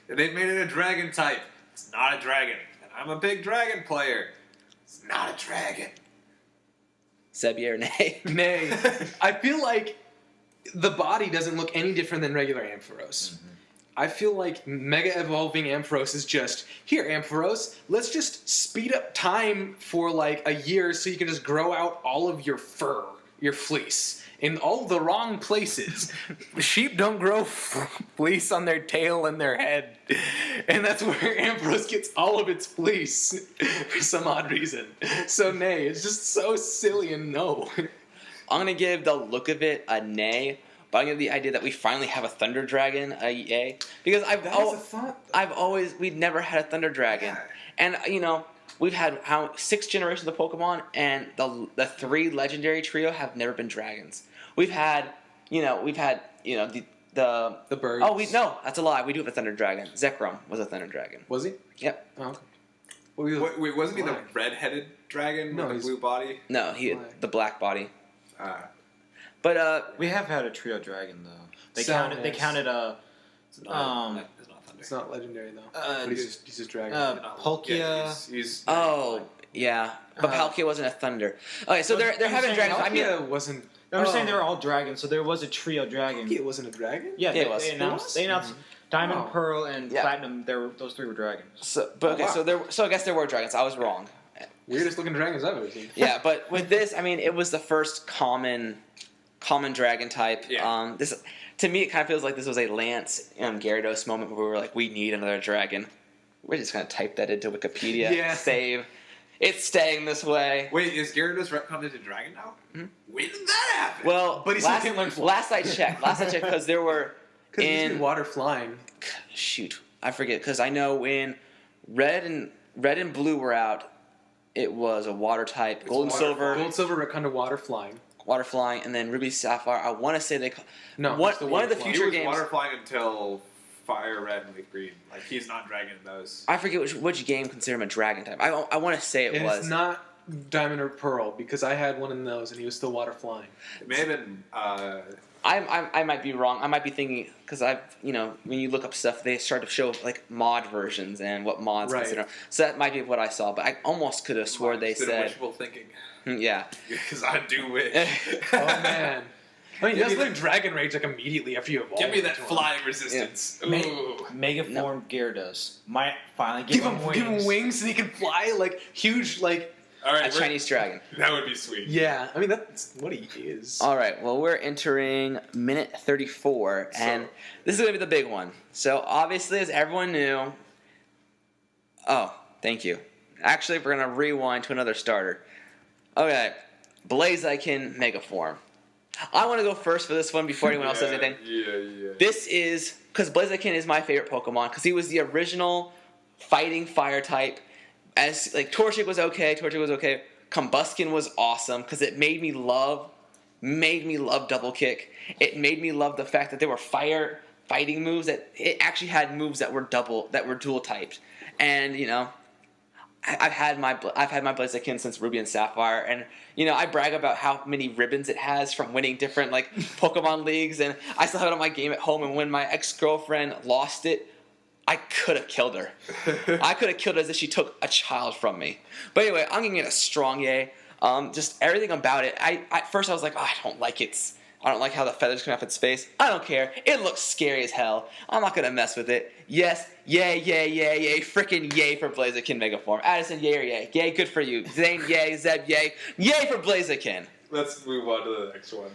They've made it a dragon type. It's not a dragon. And I'm a big dragon player. It's not a dragon. Seb, yay or nay? Nay. I feel like the body doesn't look any different than regular Ampharos. I feel like Mega Evolving Ampharos is just, here, Ampharos, let's just speed up time for like a year so you can just grow out all of your fur, your fleece, in all the wrong places. Sheep don't grow fleece on their tail and their head. And that's where Ampharos gets all of its fleece for some odd reason. So, nay, it's just so silly and no. I'm gonna give the look of it a nay, but I'm gonna give the idea that we finally have a Thunder Dragon a yay because we'd never had a Thunder Dragon, and we've had 6 generations of Pokemon, and the 3 legendary trio have never been dragons. We've had the birds. Oh, no, that's a lie. We do have a Thunder Dragon. Zekrom was a Thunder Dragon. Was he? Yep. Oh, okay. Wait, wasn't he the Black. red-headed dragon No, with he's- the blue body? No, he had Black. the black body. Uh, But We have had a trio dragon though. They Sound counted it's not, Um, it's not thunder. It's not legendary though. Uh, But he's just dragon. Palkia. Yeah, he's oh yeah, but Palkia wasn't a Thunder. Okay, so they're I'm having saying dragons. I mean, Palkia wasn't. I'm just saying oh. they were all dragons, so there was a trio dragon. Palkia wasn't a dragon. Yeah, Yeah, it was. they announced. It was? They announced Diamond, Oh. Pearl, and Yeah. Platinum. Those 3 were dragons. so but okay, wow. so I guess there were dragons. I was wrong. Weirdest looking dragons I've ever seen. Yeah, but with this, I mean, it was the first common dragon type. Yeah. This to me, it kind of feels like this was a Lance Gyarados moment where we were like, we need another dragon. We're just gonna type that into Wikipedia. Yeah. Save. It's staying this way. Wait, is Gyarados retconned into dragon now? When did that happen? Well, But he still can't learn fly. last I checked, because there were Because he's in been water flying. shoot, I forget because I know when red and blue were out, it was a water type, gold and water silver, Gold, silver, retconned to water flying. water flying, and then ruby, sapphire. I want to say they No, one it's the one of the water flying. he future was games. water flying until fire red and leaf green. Like he's not dragon in those. I forget which game considered him a dragon type. I want to say it And was. it's not Diamond or Pearl because I had one of those and he was still water flying. It may have been. I might be wrong. I might be thinking because when you look up stuff, they start to show like mod versions and what mods Right. consider. So that might be what I saw, but I almost could have swore they bit of said, wishful thinking. yeah. Because I do wish. Oh man. I mean, you Give just me learn Dragon Rage like immediately after you evolve. Give me that into one. flying resistance. Ooh. Mega No. form Gyarados might finally Give him wings so he can fly like huge like. All right, A Chinese dragon. That would be sweet. Yeah, I mean that's what he is. All right. Well, we're entering minute 34, and this is gonna be the big one. So obviously, as everyone knew. Oh, thank you. Actually, we're gonna rewind to another starter. Okay, Blaziken Mega Form. I want to go first for this one before anyone else says anything. Yeah. This is because Blaziken is my favorite Pokemon because he was the original fighting fire type. As like Torchic was okay. Combuskin was awesome because it made me love Double Kick. It made me love the fact that there were fire fighting moves that it actually had moves that were dual typed. And I've had my Blaziken since Ruby and Sapphire, and I brag about how many ribbons it has from winning different like Pokemon leagues, and I still have it on my game at home. And when my ex-girlfriend lost it, I could have killed her. I could have killed her as if she took a child from me. But anyway, I'm giving it a strong yay. Just everything about it. At first I was like, I don't like it. I don't like how the feathers come off its face. I don't care. It looks scary as hell. I'm not gonna mess with it. Yes, yay, freaking yay for Blaziken Mega Form. Addison, yay or yay? Yay, good for you. Zane, yay. Zeb, yay. Yay for Blaziken. Let's move on to the next one.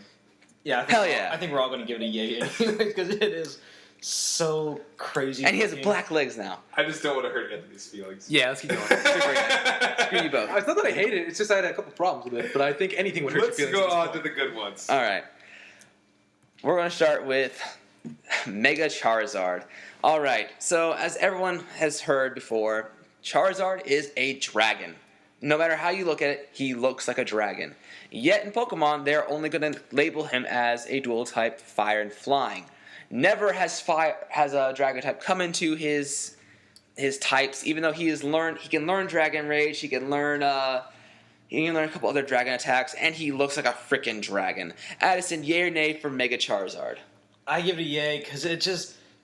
Yeah, I think Hell yeah. I think we're all going to give it a yay because it is so crazy. And he has looking. black legs now. I just don't want to hurt Anthony's feelings. Yeah, let's keep going. Screw you both. It's not that I hate it. It's just I had a couple problems with it. But I think anything would hurt Let's your feelings. go at this on to point. the good ones. All right. We're going to start with Mega Charizard. All right. So, as everyone has heard before, Charizard is a dragon. No matter how you look at it, he looks like a dragon. Yet in Pokemon, they're only going to label him as a dual type fire and flying. Never has a dragon type come into his types, even though he can learn Dragon Rage, he can learn a couple other dragon attacks, and he looks like a freaking dragon. Addison, yay or nay for Mega Charizard? I give it a yay because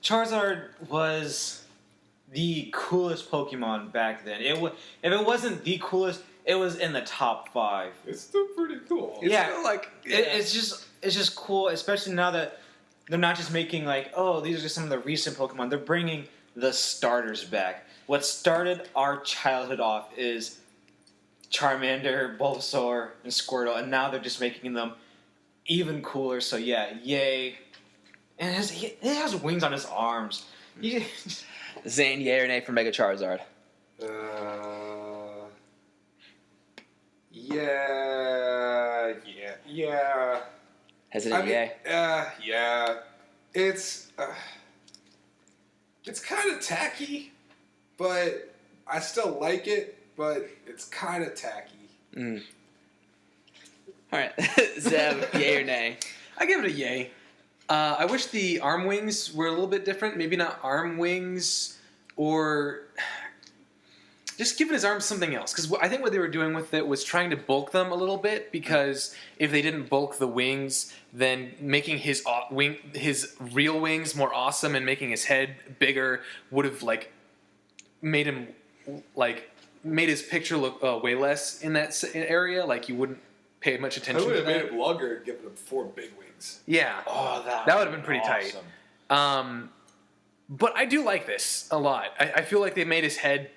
Charizard was the coolest Pokemon back then. If it wasn't the coolest, it was in the top 5. It's still pretty cool. Yeah. Still, like, It's just cool, especially now that they're not just making like, oh, these are just some of the recent Pokemon. They're bringing the starters back. What started our childhood off is Charmander, Bulbasaur, and Squirtle, and now they're just making them even cooler. So yeah, yay! And it has wings on his arms. Zane, yay or nay for Mega Charizard? Yeah. Hesitant, yay? Yeah. It's kind of tacky, but I still like it. But it's kind of tacky. Mm. All right, Zeb, yay or nay? I give it a yay. I wish the arm wings were a little bit different. Maybe not arm wings, or just giving his arms something else. Because I think what they were doing with it was trying to bulk them a little bit. Because if they didn't bulk the wings, then making his real wings more awesome and making his head bigger would have made him made his picture look way less in that area. Like you wouldn't pay much I attention would to have made that. it longer and given him 4 big wings. Yeah. Oh, that would have been pretty tight. But I do like this a lot. I feel like they made his head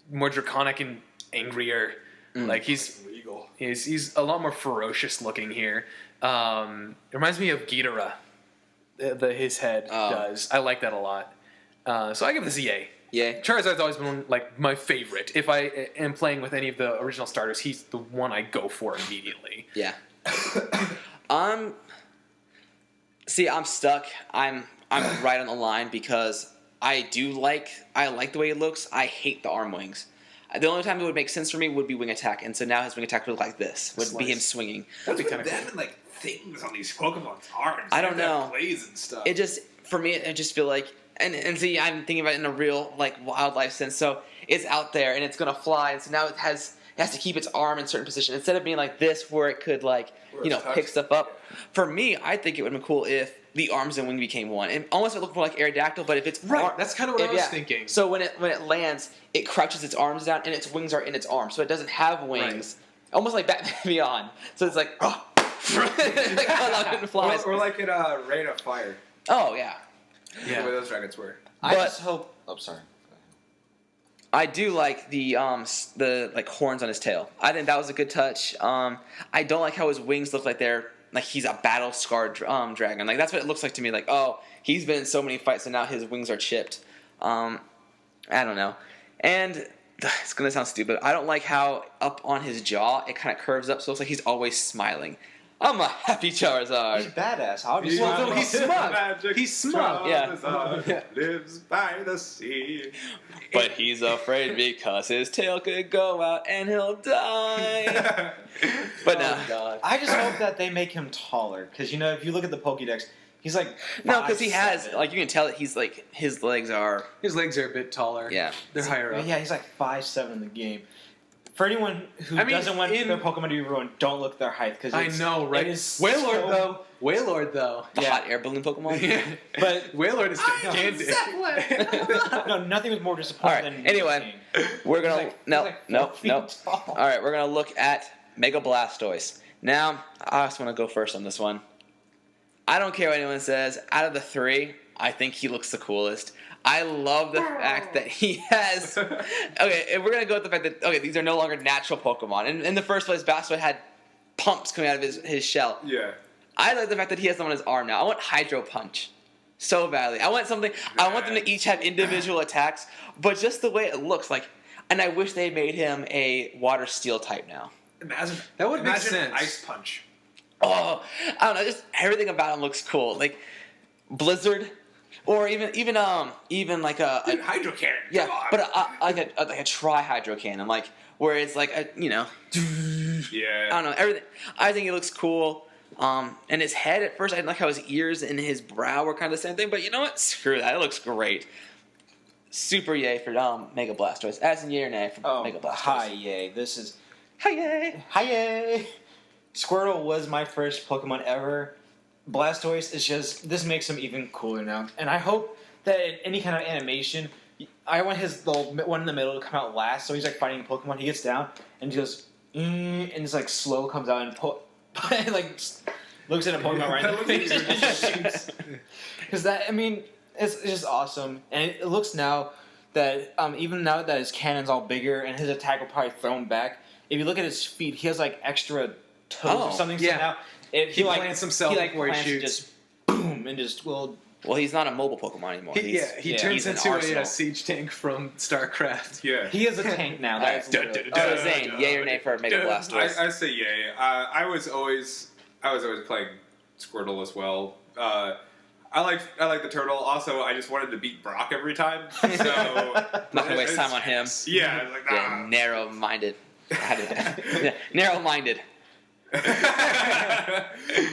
more draconic and angrier. Like he's a lot more ferocious looking here. It reminds me of Ghidorah. His head does. I like that a lot. So I give this a yay. Yay. Charizard's always been my favorite. If I am playing with any of the original starters, he's the one I go for immediately. Yeah. I'm stuck. I'm right on the line because I like the way it looks. I hate the arm wings. The only time it would make sense for me would be wing attack, and so now his wing attack would look like this. Would be him swinging. That'd be kinda cool. Having things on these Pokemon's arms. I don't They have know. Blades and stuff. It just for me, I just feel like and see, I'm thinking about it in a real wildlife sense. So it's out there and it's gonna fly, and so now it has to keep its arm in a certain position instead of being like this, where it could it's pick stuff up. For me, I think it would have been cool if the arms and wing became one. And almost it looked more like Aerodactyl, but if it's Right, that's kinda what I was thinking. So when it lands, it crouches its arms down and its wings are in its arms, so it doesn't have wings. Almost like Batman Beyond. So it's like it flies. or like in Rain of Fire. Oh yeah. The way those dragons were. I But- just hope. Oh, sorry. I do like the horns on his tail. I think that was a good touch. I don't like how his wings look like he's a battle scarred dragon. Like that's what it looks like to me. Like, oh, he's been in so many fights and now his wings are chipped. I don't know. And it's gonna sound stupid. I don't like how up on his jaw it kind of curves up, so it looks like he's always smiling. I'm a happy He's Charizard. badass. Obviously. Well, no, he's smug. Magic He's smug. Yeah. Charizard lives by the sea. But he's afraid because his tail could go out and he'll die. But no. Oh, God. I just hope that they make him taller because if you look at the Pokédex, he's like No, because he has 5'7". you can tell that he's his legs are His legs are a bit taller. Yeah. They're higher up. Yeah, he's like 5'7" in the game. For anyone who doesn't want in- their Pokemon to be ruined, don't look their height because I know, right? It is Wailord, though. the Yeah. hot air balloon Pokemon. Yeah. But Wailord is gigantic. no, nothing was more disappointing Alright, than anyway. We're gonna He's like 4 feet tall. All right, we're gonna look at Mega Blastoise. Now, I just want to go first on this one. I don't care what anyone says. Out of the 3, I think he looks the coolest. I love the fact that he has. Okay, if we're gonna go with the fact that these are no longer natural Pokemon. In the first place, Blastoise had pumps coming out of his shell. Yeah. I like the fact that he has them on his arm now. I want Hydro Punch so badly. I want something. I want them to each have individual attacks, but just the way it looks like. And I wish they made him a Water Steel type now. Imagine That would make imagine sense. Ice Punch. Oh, I don't know. Just everything about him looks cool. Like Blizzard, or even like a Dude, Hydro Cannon. yeah, Come on. but like a Tri Hydro Cannon, like where it's like a yeah. I don't know everything. I think it looks cool. And his head at first, I didn't like how his ears and his brow were kind of the same thing. But you know what? Screw that. It looks great. Super yay for Mega Blastoise. As in yay or nay for Mega Blastoise. Hi, yay. This is... Hi yay. Hi, yay. Squirtle was my first Pokemon ever. Blastoise is just... This makes him even cooler now. And I hope that in any kind of animation... I want his the one in the middle to come out last, so he's like fighting a Pokemon. He gets down and he goes... and it's like slow comes out and... like looks at a Pokemon right in the face and just shoots. Because that, I mean, it's just awesome. And it looks now that even now that his cannon's all bigger and his attack will probably throw him back. If you look at his feet, he has like extra toes or something. yeah. So now He plants himself before he plants and shoots. just boom and just well. Well, he's not a mobile Pokemon anymore. He turns he's an into arsenal. a siege tank from StarCraft. Yeah. He is a tank now. That's literally- Zane, yay or nay for Mega Blastoise? I say yay. I was always playing Squirtle as well. I like the turtle. Also, I just wanted to beat Brock every time. So Not gonna waste time on him. Yeah, like Yeah, narrow-minded. Yeah, narrow-minded.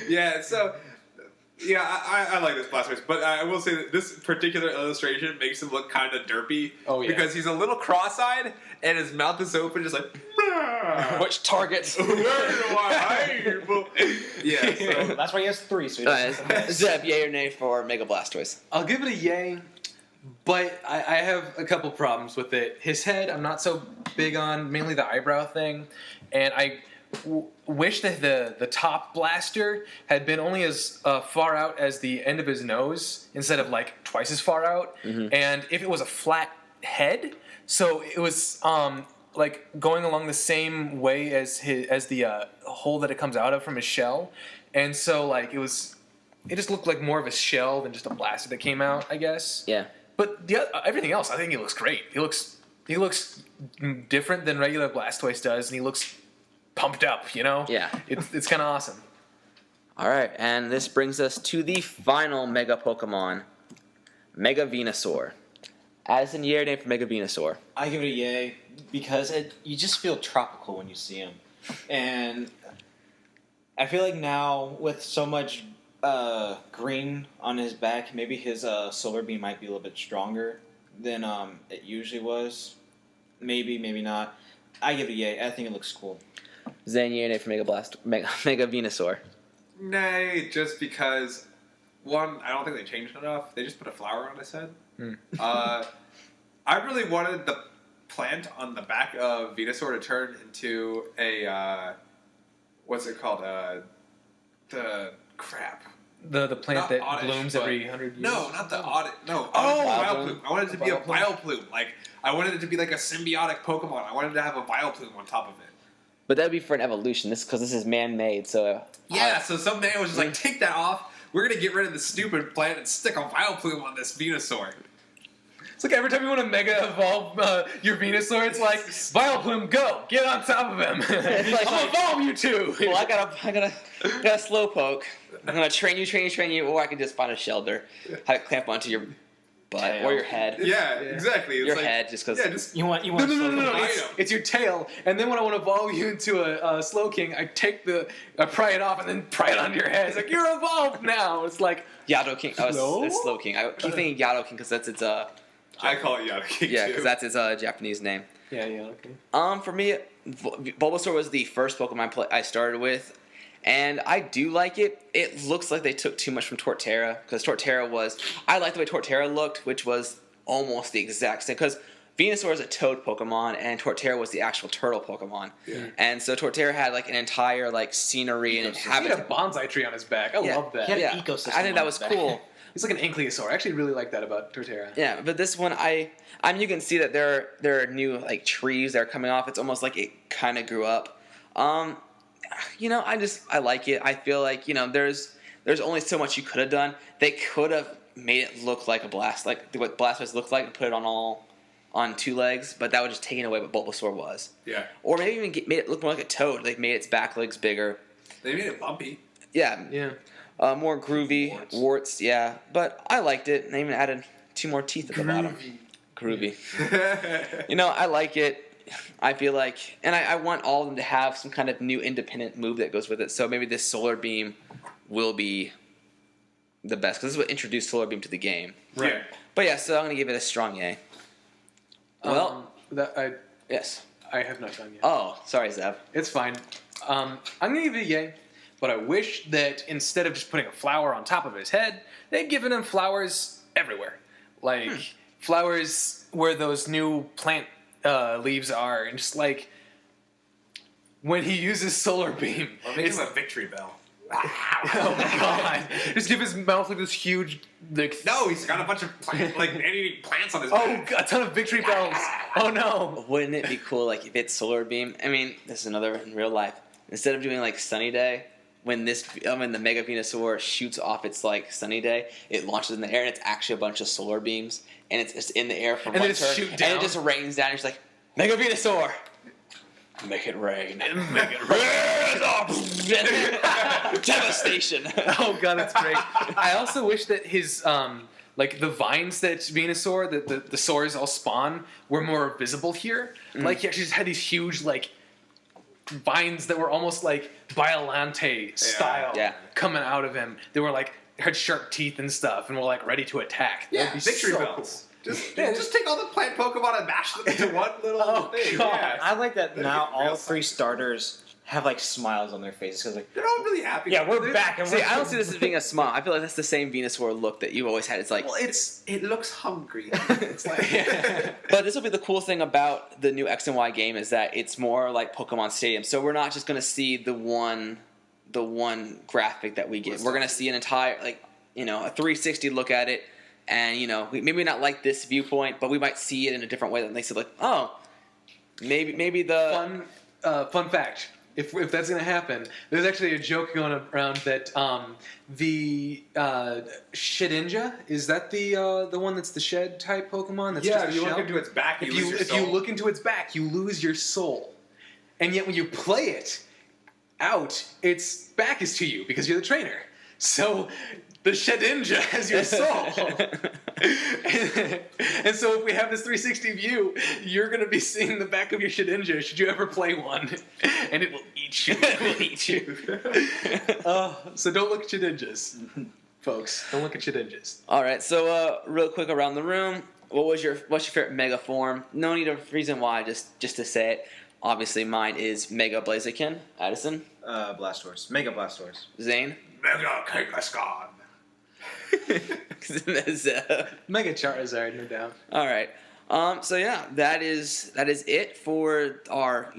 yeah. So. Yeah, I like this Blastoise, but I will say that this particular illustration makes him look kind of derpy. Oh, yeah. Because he's a little cross-eyed and his mouth is open, just like. Which targets? Yeah. So. That's why he has 3. So he doesn't- Zeb, yay or nay for Mega Blastoise? I'll give it a yay, but I have a couple problems with it. His head, I'm not so big on, mainly the eyebrow thing, and I wish that the top blaster had been only as far out as the end of his nose instead of like twice as far out. And if it was a flat head, so it was like going along the same way as the hole that it comes out of from his shell, and so like it just looked like more of a shell than just a blaster that came out, I guess. Yeah. But everything else, I think he looks great. He looks different than regular Blastoise does, and he looks pumped up, you know? Yeah. It's kind of awesome. All right, and this brings us to the final Mega Pokemon, Mega Venusaur. Addison, yay or nay for Mega Venusaur? I give it a yay because you just feel tropical when you see him, and I feel like now with so much green on his back, maybe his Solar Beam might be a little bit stronger than it usually was. Maybe not. I give it a yay. I think it looks cool. Zane, yay or nay for Mega Venusaur? Nay, just because one, I don't think they changed enough. They just put a flower on his head. I really wanted the plant on the back of Venusaur to turn into a what's it called? The crap. The plant Not that oddish, blooms but- every 100 years. No, not the audit. No. Oh! Vileplume. I wanted it to be a Vileplume. Vileplume. Like I wanted it to be like a symbiotic Pokemon. I wanted to have a Vileplume on top of it. But that'd be for an evolution. Because this is man-made, so Yeah, so some man was just like, take that off. We're gonna get rid of the stupid plant and stick a Vileplume on this Venusaur. It's like every time you want to Mega Evolve your Venusaur, it's like, Vileplume, go! Get on top of him! like- I'll evolve you two! well, I got a Slowpoke. I'm gonna train you, or I can just find a shelter, have it clamp onto your butt Tail. or your head. Yeah, exactly. It's Your like, head, just because. Yeah, just You want No. I It's, know. it's your tail, and then when I want to evolve you into a Slowking, I pry it off and then pry it onto your head. It's like, you're evolved now! It's like, Yato King. Oh, No? it's Slow King. I keep thinking Yato King because that's its I call it Yato King yeah, too. because that's its Japanese name. yeah, okay. For me, Bulbasaur was the first Pokemon I started with, and I do like it. It looks like they took too much from Torterra, because Torterra was... I like the way Torterra looked, which was almost the exact same, because Venusaur is a toad Pokemon, and Torterra was the actual turtle Pokemon. Yeah. And so Torterra had like an entire like scenery and He had a habitat. bonsai tree on his back. I Yeah. love that. He had Yeah, an ecosystem I think that on was his back. cool. He's like an Ankylosaur. I actually really like that about Torterra. Yeah, but this one, I mean, you can see that there are new like trees that are coming off. It's almost like it kind of grew up. I like it. I feel like there's there's only so much you could have done. They could have made it look like a blast, like what Blastoise looked like, and put it on 2 legs, but that would just taken away what Bulbasaur was. Yeah. Or maybe even made it look more like a toad. Like made its back legs bigger. They made it bumpy. Yeah. Yeah. More groovy. Warts. Yeah. But I liked it. And they even added 2 more teeth at the bottom. Groovy. I like it. I feel like, and I want all of them to have some kind of new independent move that goes with it. So maybe this Solar Beam will be the best, because this is what introduced Solar Beam to the game. Right. But yeah, so I'm going to give it a strong yay. Well, yes. I have not done yet. Oh, sorry, Zeb. It's fine. I'm gonna give it a yay, but I wish that instead of just putting a flower on top of his head, they'd given him flowers everywhere, like flowers where those new plant leaves are, and just like when he uses Solar Beam, Or make him a victory bell. oh my god! Just give his mouth like this huge, like No, he's got a bunch of plants on his oh, back. a ton of victory bells. Oh no! Wouldn't it be cool, like, if it's Solar Beam? I mean, this is another in real life. Instead of doing, like, Sunny Day, when the Mega Venusaur shoots off its, like, Sunny Day, it launches in the air, and it's actually a bunch of solar beams, and it's just in the air for And then one it's turn, shoot and down. it just rains down, and it's like, Mega Venusaur! Make it rain. Make it Devastation! Oh god, that's great. I also wish that his like the vines that Venusaur, the Saurs all spawn, were more visible here. Like he actually just had these huge like vines that were almost like Biollante style Yeah. coming out of him. They were like had sharp teeth and stuff, and were like ready to attack. Yeah, That'd be victory so bells. Just take all the plant Pokemon and mash them into one little Oh, thing. God. Yeah. I like that That'd now be real all 3 starters have like smiles on their faces because like, They're all really happy. yeah, we're They're- back. And See, we're I don't see this as being a smile. I feel like that's the same Venusaur look that you've always had. It's like, Well, it looks hungry. It's like but this will be the cool thing about the new X and Y game is that it's more like Pokemon Stadium. So we're not just going to see the one graphic that we get. We're going to see an entire a 360 look at it, and we maybe not like this viewpoint, but we might see it in a different way than they said. Like, oh, maybe the Fun fact. If that's gonna happen, there's actually a joke going around that the Shedinja, is that the one that's the shed type Pokemon? That's yeah, just a if you look shell? into its back, If you look into its back, you lose your soul, and yet when you play it out, its back is to you because you're the trainer. So the Shedinja has your soul. And so if we have this 360 view, you're going to be seeing the back of your Shedinja should you ever play one, and it will eat you. It will eat you. So don't look at Shedinjas, folks. Don't look at Shedinjas. All right. So real quick around the room, what's your favorite Mega form? No need of reason why, just to say it. Obviously, mine is Mega Blaziken. Addison, Blastoise, Mega Blastoise. Zane. Mega Kangaskhan. Mega Charizard, no doubt. All right. So yeah, that is it for our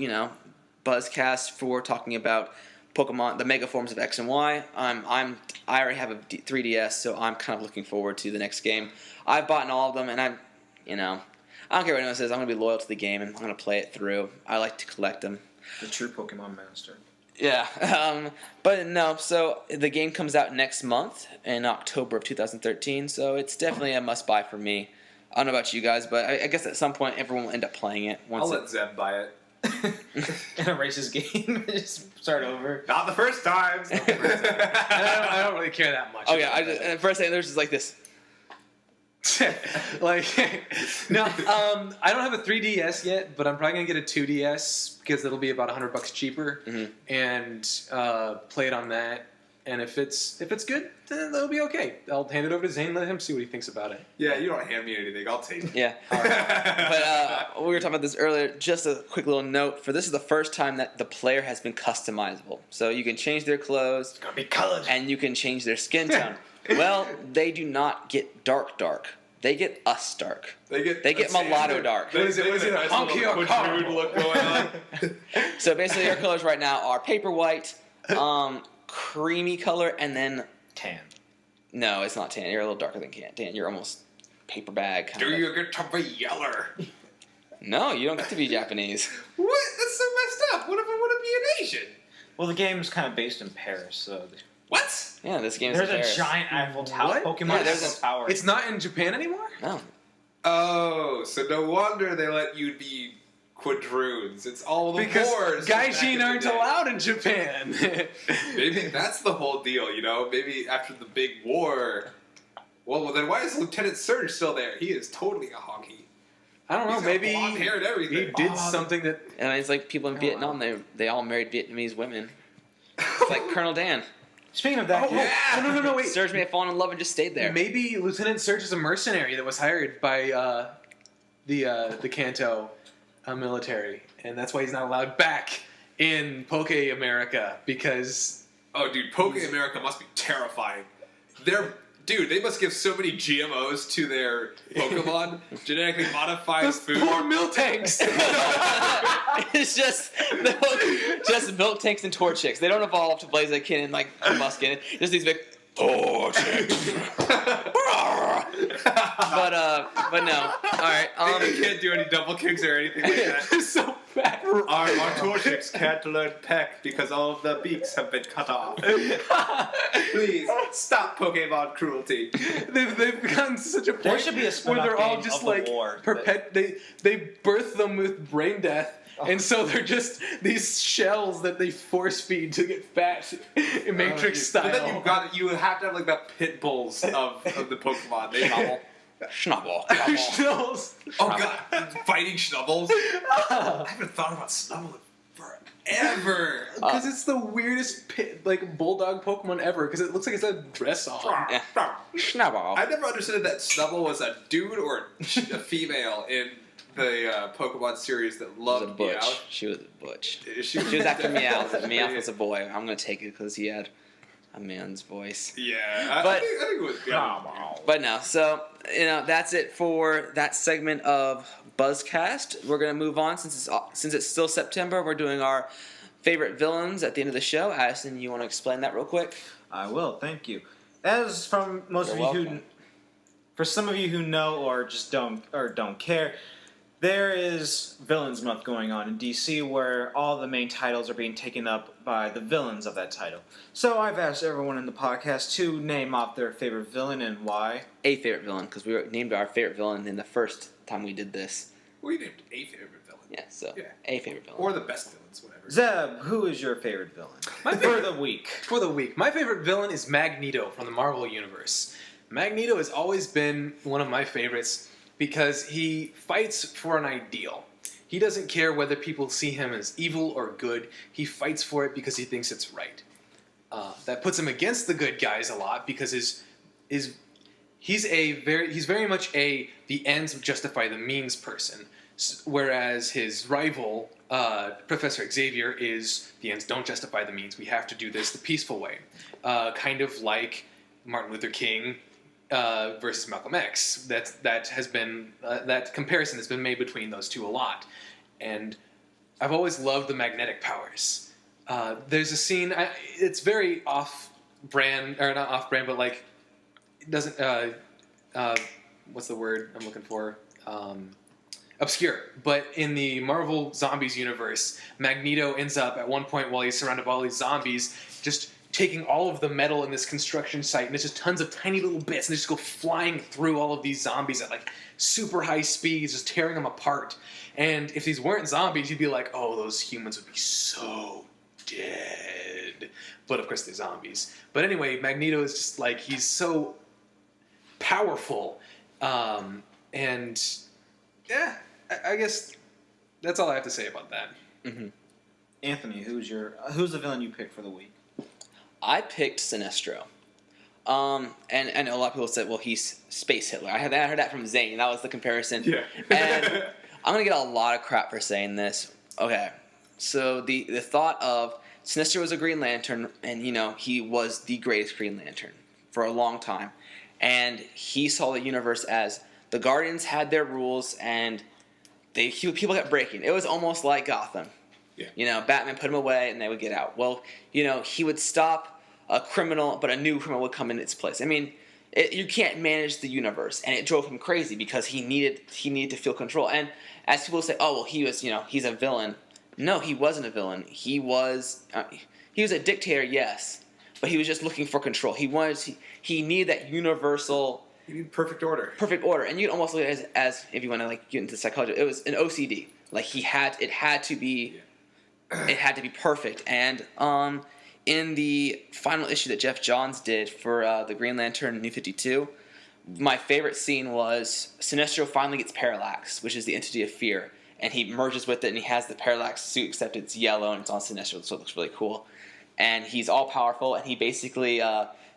buzzcast for talking about Pokemon, the Mega forms of X and Y. I already have a 3DS, so I'm kind of looking forward to the next game. I've bought all of them, and I don't care what anyone says. I'm gonna be loyal to the game, and I'm gonna play it through. I like to collect them. The true Pokemon master. Yeah, but no. So the game comes out next month in October of 2013. So it's definitely a must-buy for me. I don't know about you guys, but I guess at some point everyone will end up playing it. I'll let Zeb buy it. And erase his game and just start over. Not the first time. Not the first time. And I don't really care that much. Oh yeah, about that. and first thing there's just like this. Like no, I don't have a 3DS yet, but I'm probably gonna get a 2DS because it'll be about $100 cheaper, and play it on that. And if it's good, then it'll be okay. I'll hand it over to Zane, let him see what he thinks about it. Yeah, you don't hand me anything. I'll take it. Yeah. But we were talking about this earlier. Just a quick little note: for this is the first time that the player has been customizable. So you can change their clothes, It's gonna be colored. and you can change their skin tone. Well, they do not get dark. They get us dark. They get mulatto dark. What is it, Nice honky little or quadroon caramel? look going on. So basically, our colors right now are paper white, creamy color, and then Tan. no, it's not tan. You're a little darker than tan. You're almost paper bag. Kind Do of. you get to be yeller? No, you don't get to be Japanese. What? That's so messed up. What if I want to be an Asian? Well, the game's kind of based in Paris, so What? Yeah, this game is There's in a Paris. giant Eiffel Tower. What? Pokemon Yeah, there's Eiffel a- Tower. It's not in Japan anymore? No. Oh, so no wonder they let you be quadroons. It's all the Because wars. from back in Gaijin the aren't day. allowed in Japan. Maybe that's the whole deal, you know? Maybe after the big war. Well, then why is Lieutenant Surge still there? He is totally a honky. I don't know. He's got Maybe blonde hair and everything. he did Oh, something that. And it's like people in Vietnam, they all married Vietnamese women. It's like Colonel Dan. Speaking of that, yeah. No, wait. Surge may have fallen in love and just stayed there. Maybe Lieutenant Surge is a mercenary that was hired by the Kanto military, and that's why he's not allowed back in Poke America because Oh, dude, Poke America must be terrifying. They must give so many GMOs to their Pokemon, genetically modified those food. poor Miltanks. It's just milk tanks and Torchics. They don't evolve to Blaziken and like Muskin. Just these big Torchics. but no. All right. They can't do any double kicks or anything like that. They're so bad. Our Torchics can't learn peck because all of the beaks have been cut off. Please stop Pokemon cruelty. They've gotten to such a point There should be a where spin-off they're all game just of the like war. they birth them with brain death. And so they're just these shells that they force feed to get fat in Matrix style. But then you have to have like the pit bulls of the Pokemon. They Schnubble. Shells. Oh god, fighting Snubbles. I haven't thought about Snubble in forever. Because it's the weirdest bulldog Pokemon ever. Because it looks like it's a dress on. Yeah. Schnubble. I never understood that Snubble was a dude or a female in the Pokemon series that She was a loved butch. Meowth. She was a butch. She She was after Meowth. Meowth was a boy. I'm gonna take it because he had a man's voice. Yeah, I But- think it was. Yeah. But no, so that's it for that segment of Buzzcast. We're gonna move on since it's still September. We're doing our favorite villains at the end of the show. Addison, you want to explain that real quick? I will. Thank you. As from most You're of you welcome. for some of you who know or just don't care, there is Villains Month going on in DC where all the main titles are being taken up by the villains of that title. So I've asked everyone in the podcast to name off their favorite villain and why. A favorite villain, because we named our favorite villain in the first time we did this. We named a favorite villain. Yeah, so Yeah. a favorite villain. Or the best villains, whatever. Zeb, who is your favorite villain? For the week. For the week, my favorite villain is Magneto from the Marvel Universe. Magneto has always been one of my favorites because he fights for an ideal. He doesn't care whether people see him as evil or good. He fights for it because he thinks it's right. That puts him against the good guys a lot because he's very much the ends justify the means person, whereas his rival Professor Xavier is the ends don't justify the means. We have to do this the peaceful way, kind of like Martin Luther King versus Malcolm X. That comparison has been made between those two a lot, and I've always loved the magnetic powers. There's a scene. It's very off-brand, or not off-brand, but like it doesn't. What's the word I'm looking for? Obscure. But in the Marvel Zombies universe, Magneto ends up at one point while he's surrounded by all these zombies, just taking all of the metal in this construction site, and it's just tons of tiny little bits, and they just go flying through all of these zombies at like super high speeds, just tearing them apart. And if these weren't zombies, you'd be like, oh, those humans would be so dead. But of course they're zombies. But anyway, Magneto is just like, he's so powerful. And yeah, I guess that's all I have to say about that. Mm-hmm. Anthony, who's the villain you picked for the week? I picked Sinestro. And I know a lot of people said, well, he's Space Hitler. I heard that from Zane. That was the comparison. Yeah. And I'm going to get a lot of crap for saying this. Okay. So the thought of Sinestro was a Green Lantern, and, he was the greatest Green Lantern for a long time. And he saw the universe as the Guardians had their rules, and people kept breaking. It was almost like Gotham. Yeah. Batman put him away, and they would get out. Well, he would stop a criminal, but a new criminal would come in its place. I mean, you can't manage the universe, and it drove him crazy because he needed to feel control. And as people say, oh well, he's a villain. No, he wasn't a villain. He was a dictator, yes, but he was just looking for control. He needed that universal You need perfect order. perfect order, and you can almost look at it as if you want to like get into psychology, it was an OCD. Like it had to be perfect. And in the final issue that Jeff Johns did for the Green Lantern New 52, my favorite scene was Sinestro finally gets Parallax, which is the entity of fear, and he merges with it, and he has the Parallax suit, except it's yellow and it's on Sinestro, so it looks really cool. And he's all powerful, and he basically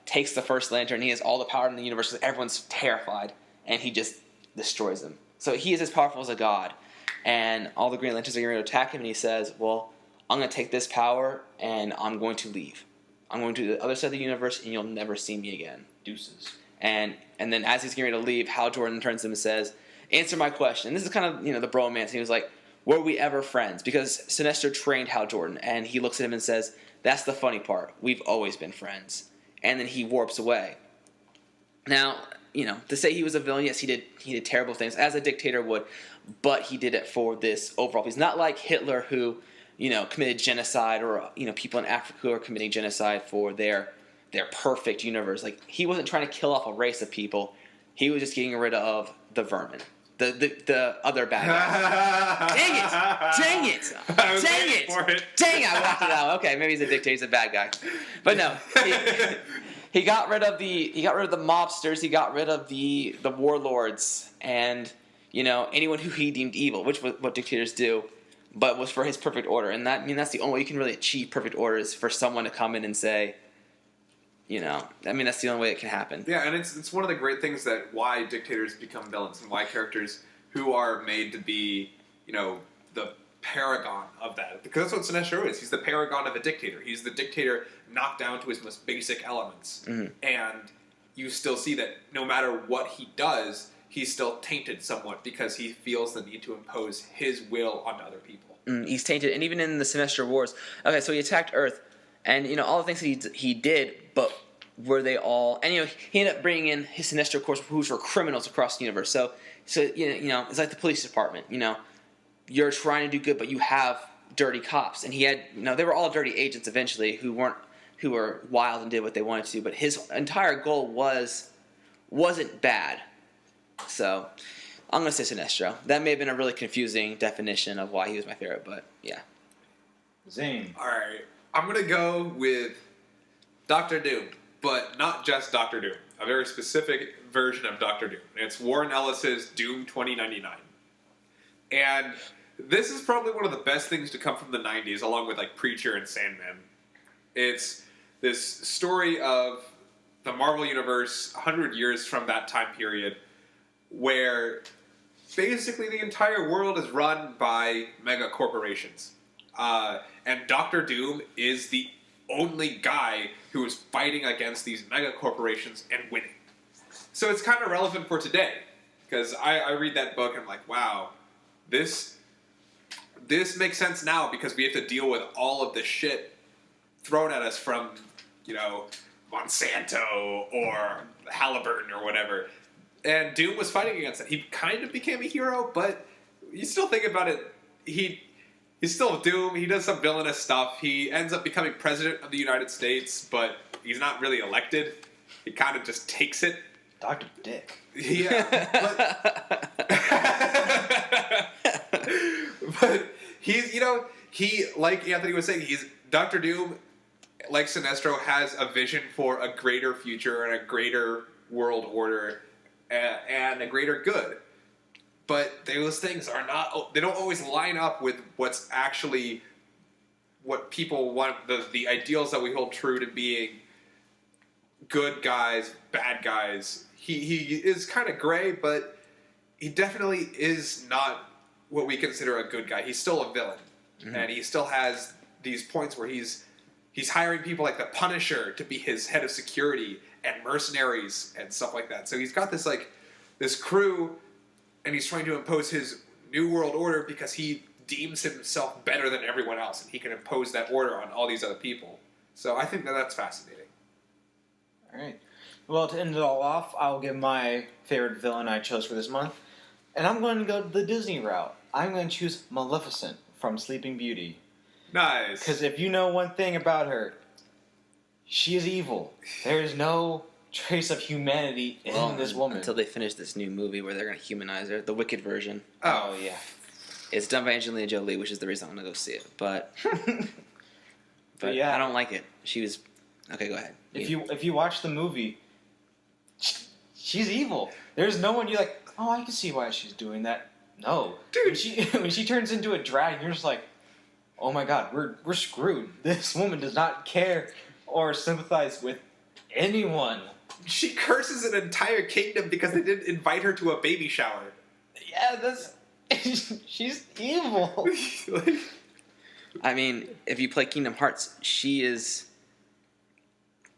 takes the first lantern. He has all the power in the universe. Everyone's terrified, and he just destroys them. So he is as powerful as a god, and all the Green Lanterns are going to attack him. And he says, "Well, I'm going to take this power, and I'm going to leave. I'm going to the other side of the universe, and you'll never see me again." Deuces. And then as he's getting ready to leave, Hal Jordan turns to him and says, "Answer my question." And this is kind of the bromance. And he was like, "Were we ever friends?" Because Sinestro trained Hal Jordan, and he looks at him and says, "That's the funny part. We've always been friends." And then he warps away. Now, to say he was a villain, yes, he did terrible things, as a dictator would, but he did it for this overall. He's not like Hitler, who, committed genocide, or, people in Africa who are committing genocide for their perfect universe. Like, he wasn't trying to kill off a race of people. He was just getting rid of the vermin. The other bad guys. Dang it! I was waiting for it. Dang it! I walked it out. Okay, maybe he's a dictator. He's a bad guy, but no. He got rid of the mobsters. He got rid of the warlords, and anyone who he deemed evil, which was what dictators do, but was for his perfect order. And that's the only way you can really achieve perfect order, is for someone to come in and say, that's the only way it can happen. Yeah, and it's one of the great things that why dictators become villains, and why characters who are made to be, the paragon of that. Because that's what Sinestro is. He's the paragon of a dictator. He's the dictator knocked down to his most basic elements. Mm-hmm. And you still see that no matter what he does, he's still tainted somewhat because he feels the need to impose his will onto other people. He's tainted, and even in the Sinestro Wars. Okay, so he attacked Earth, and all the things that he did, but were they all? And he ended up bringing in his Sinestro Corps, who were criminals across the universe. So it's like the police department. You're trying to do good, but you have dirty cops, and he had they were all dirty agents eventually who were wild and did what they wanted to. But his entire goal wasn't bad. So I'm gonna say Sinestro. That may have been a really confusing definition of why he was my favorite, but yeah. Zane. All right, I'm gonna go with Doctor Doom, but not just Doctor Doom. A very specific version of Doctor Doom. It's Warren Ellis's Doom 2099, and this is probably one of the best things to come from the 90s, along with like Preacher and Sandman. It's this story of the Marvel Universe 100 years from that time period, where basically the entire world is run by mega corporations. And Doctor Doom is the only guy who is fighting against these mega corporations and winning. So it's kind of relevant for today, because I read that book and I'm like, wow, this makes sense now, because we have to deal with all of the shit thrown at us from, Monsanto or Halliburton or whatever. And Doom was fighting against it. He kind of became a hero, but you still think about it, he's still Doom. He does some villainous stuff. He ends up becoming president of the United States, but he's not really elected. He kind of just takes it. Dr. Dick. Yeah, but he's, he, like Anthony was saying, he's Doctor Doom, like Sinestro, has a vision for a greater future and a greater world order and a greater good. But those things they don't always line up with what's actually what people want, the ideals that we hold true to being good guys, bad guys. He is kind of gray, but he definitely is not what we consider a good guy. He's still a villain. Mm-hmm. And he still has these points where he's hiring people like the Punisher to be his head of security, and mercenaries and stuff like that. So he's got this crew, and he's trying to impose his new world order because he deems himself better than everyone else, and he can impose that order on all these other people. So I think that's fascinating. All right. Well, to end it all off, I'll give my favorite villain I chose for this month, and I'm going to go the Disney route. I'm going to choose Maleficent from Sleeping Beauty. Nice. Because if you know one thing about her, she is evil. There is no trace of humanity in this woman. Until they finish this new movie where they're going to humanize her, the Wicked version. Oh yeah. It's done by Angelina Jolie, which is the reason I'm going to go see it. But yeah. I don't like it. She was... Okay, go ahead. If you watch the movie, she's evil. There's no one you're like, oh, I can see why she's doing that. No, Dude. when she turns into a dragon, you're just like, oh my god, we're screwed. This woman does not care or sympathize with anyone. She curses an entire kingdom because they didn't invite her to a baby shower. Yeah, that's she's evil. Like, I mean, if you play Kingdom Hearts, she is...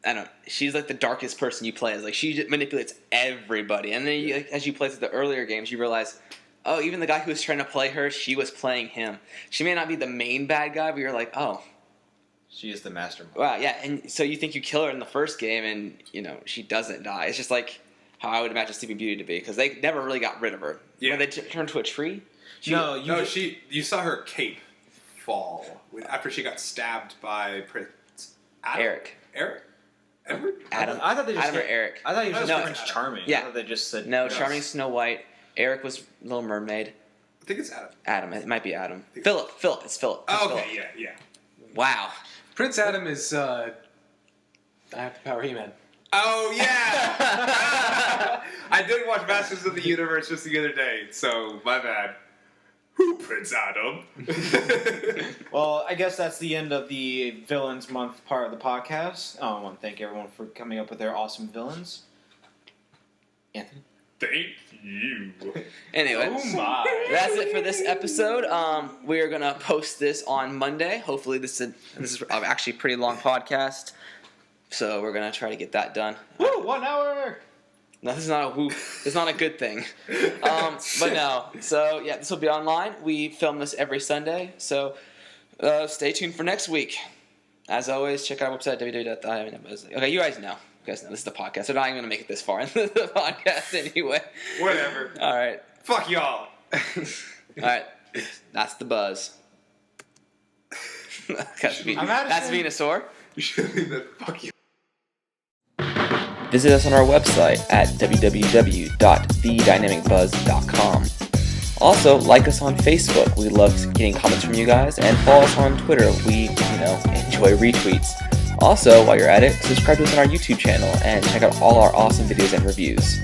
I don't know. She's like the darkest person you play as. Like, she just manipulates everybody. And then as you play through the earlier games, you realize, oh, even the guy who was trying to play her, she was playing him. She may not be the main bad guy, but you're like, oh. She is the mastermind. Wow, yeah. And so you think you kill her in the first game, and, you know, she doesn't die. It's just like how I would imagine Sleeping Beauty to be, because they never really got rid of her. Yeah. When they turned to a tree? you saw her cape fall after she got stabbed by Prince Adam? Eric? Edward? Adam. I thought they just Adam or said- Eric? I thought he was No, just Prince Charming. Yeah. I thought they just said No, yes. Charming Snow White. Eric was Little Mermaid. I think it's Adam. Adam. It might be Adam. Philip. It's Philip. It's Oh, Philip. okay, yeah. Wow. Prince Adam is. I have the power He-Man. Oh, yeah! I did watch Masters of the Universe just the other day, so my bad. Who, Prince Adam? Well, I guess that's the end of the Villains Month part of the podcast. I want to thank everyone for coming up with their awesome villains. Anthony? Thank you. Anyway, Oh my. that's it for this episode. We are gonna post this on Monday. Hopefully, this is actually a pretty long podcast, so we're gonna try to get that done. Woo! 1 hour! No, this is not a whoop. It's not a good thing. But no. So yeah, this will be online. We film this every Sunday, so stay tuned for next week. As always, check out our website www. Okay, you guys know. You guys know this is the podcast. We're not even gonna make it this far into the podcast anyway. Whatever. All right. Fuck y'all. All right. That's the buzz. That's Madison. Venusaur. You should leave that. Fuck you. Visit us on our website at www.thedynamicbuzz.com. Also, like us on Facebook. We love getting comments from you guys. And follow us on Twitter. We, enjoy retweets. Also, while you're at it, subscribe to us on our YouTube channel and check out all our awesome videos and reviews.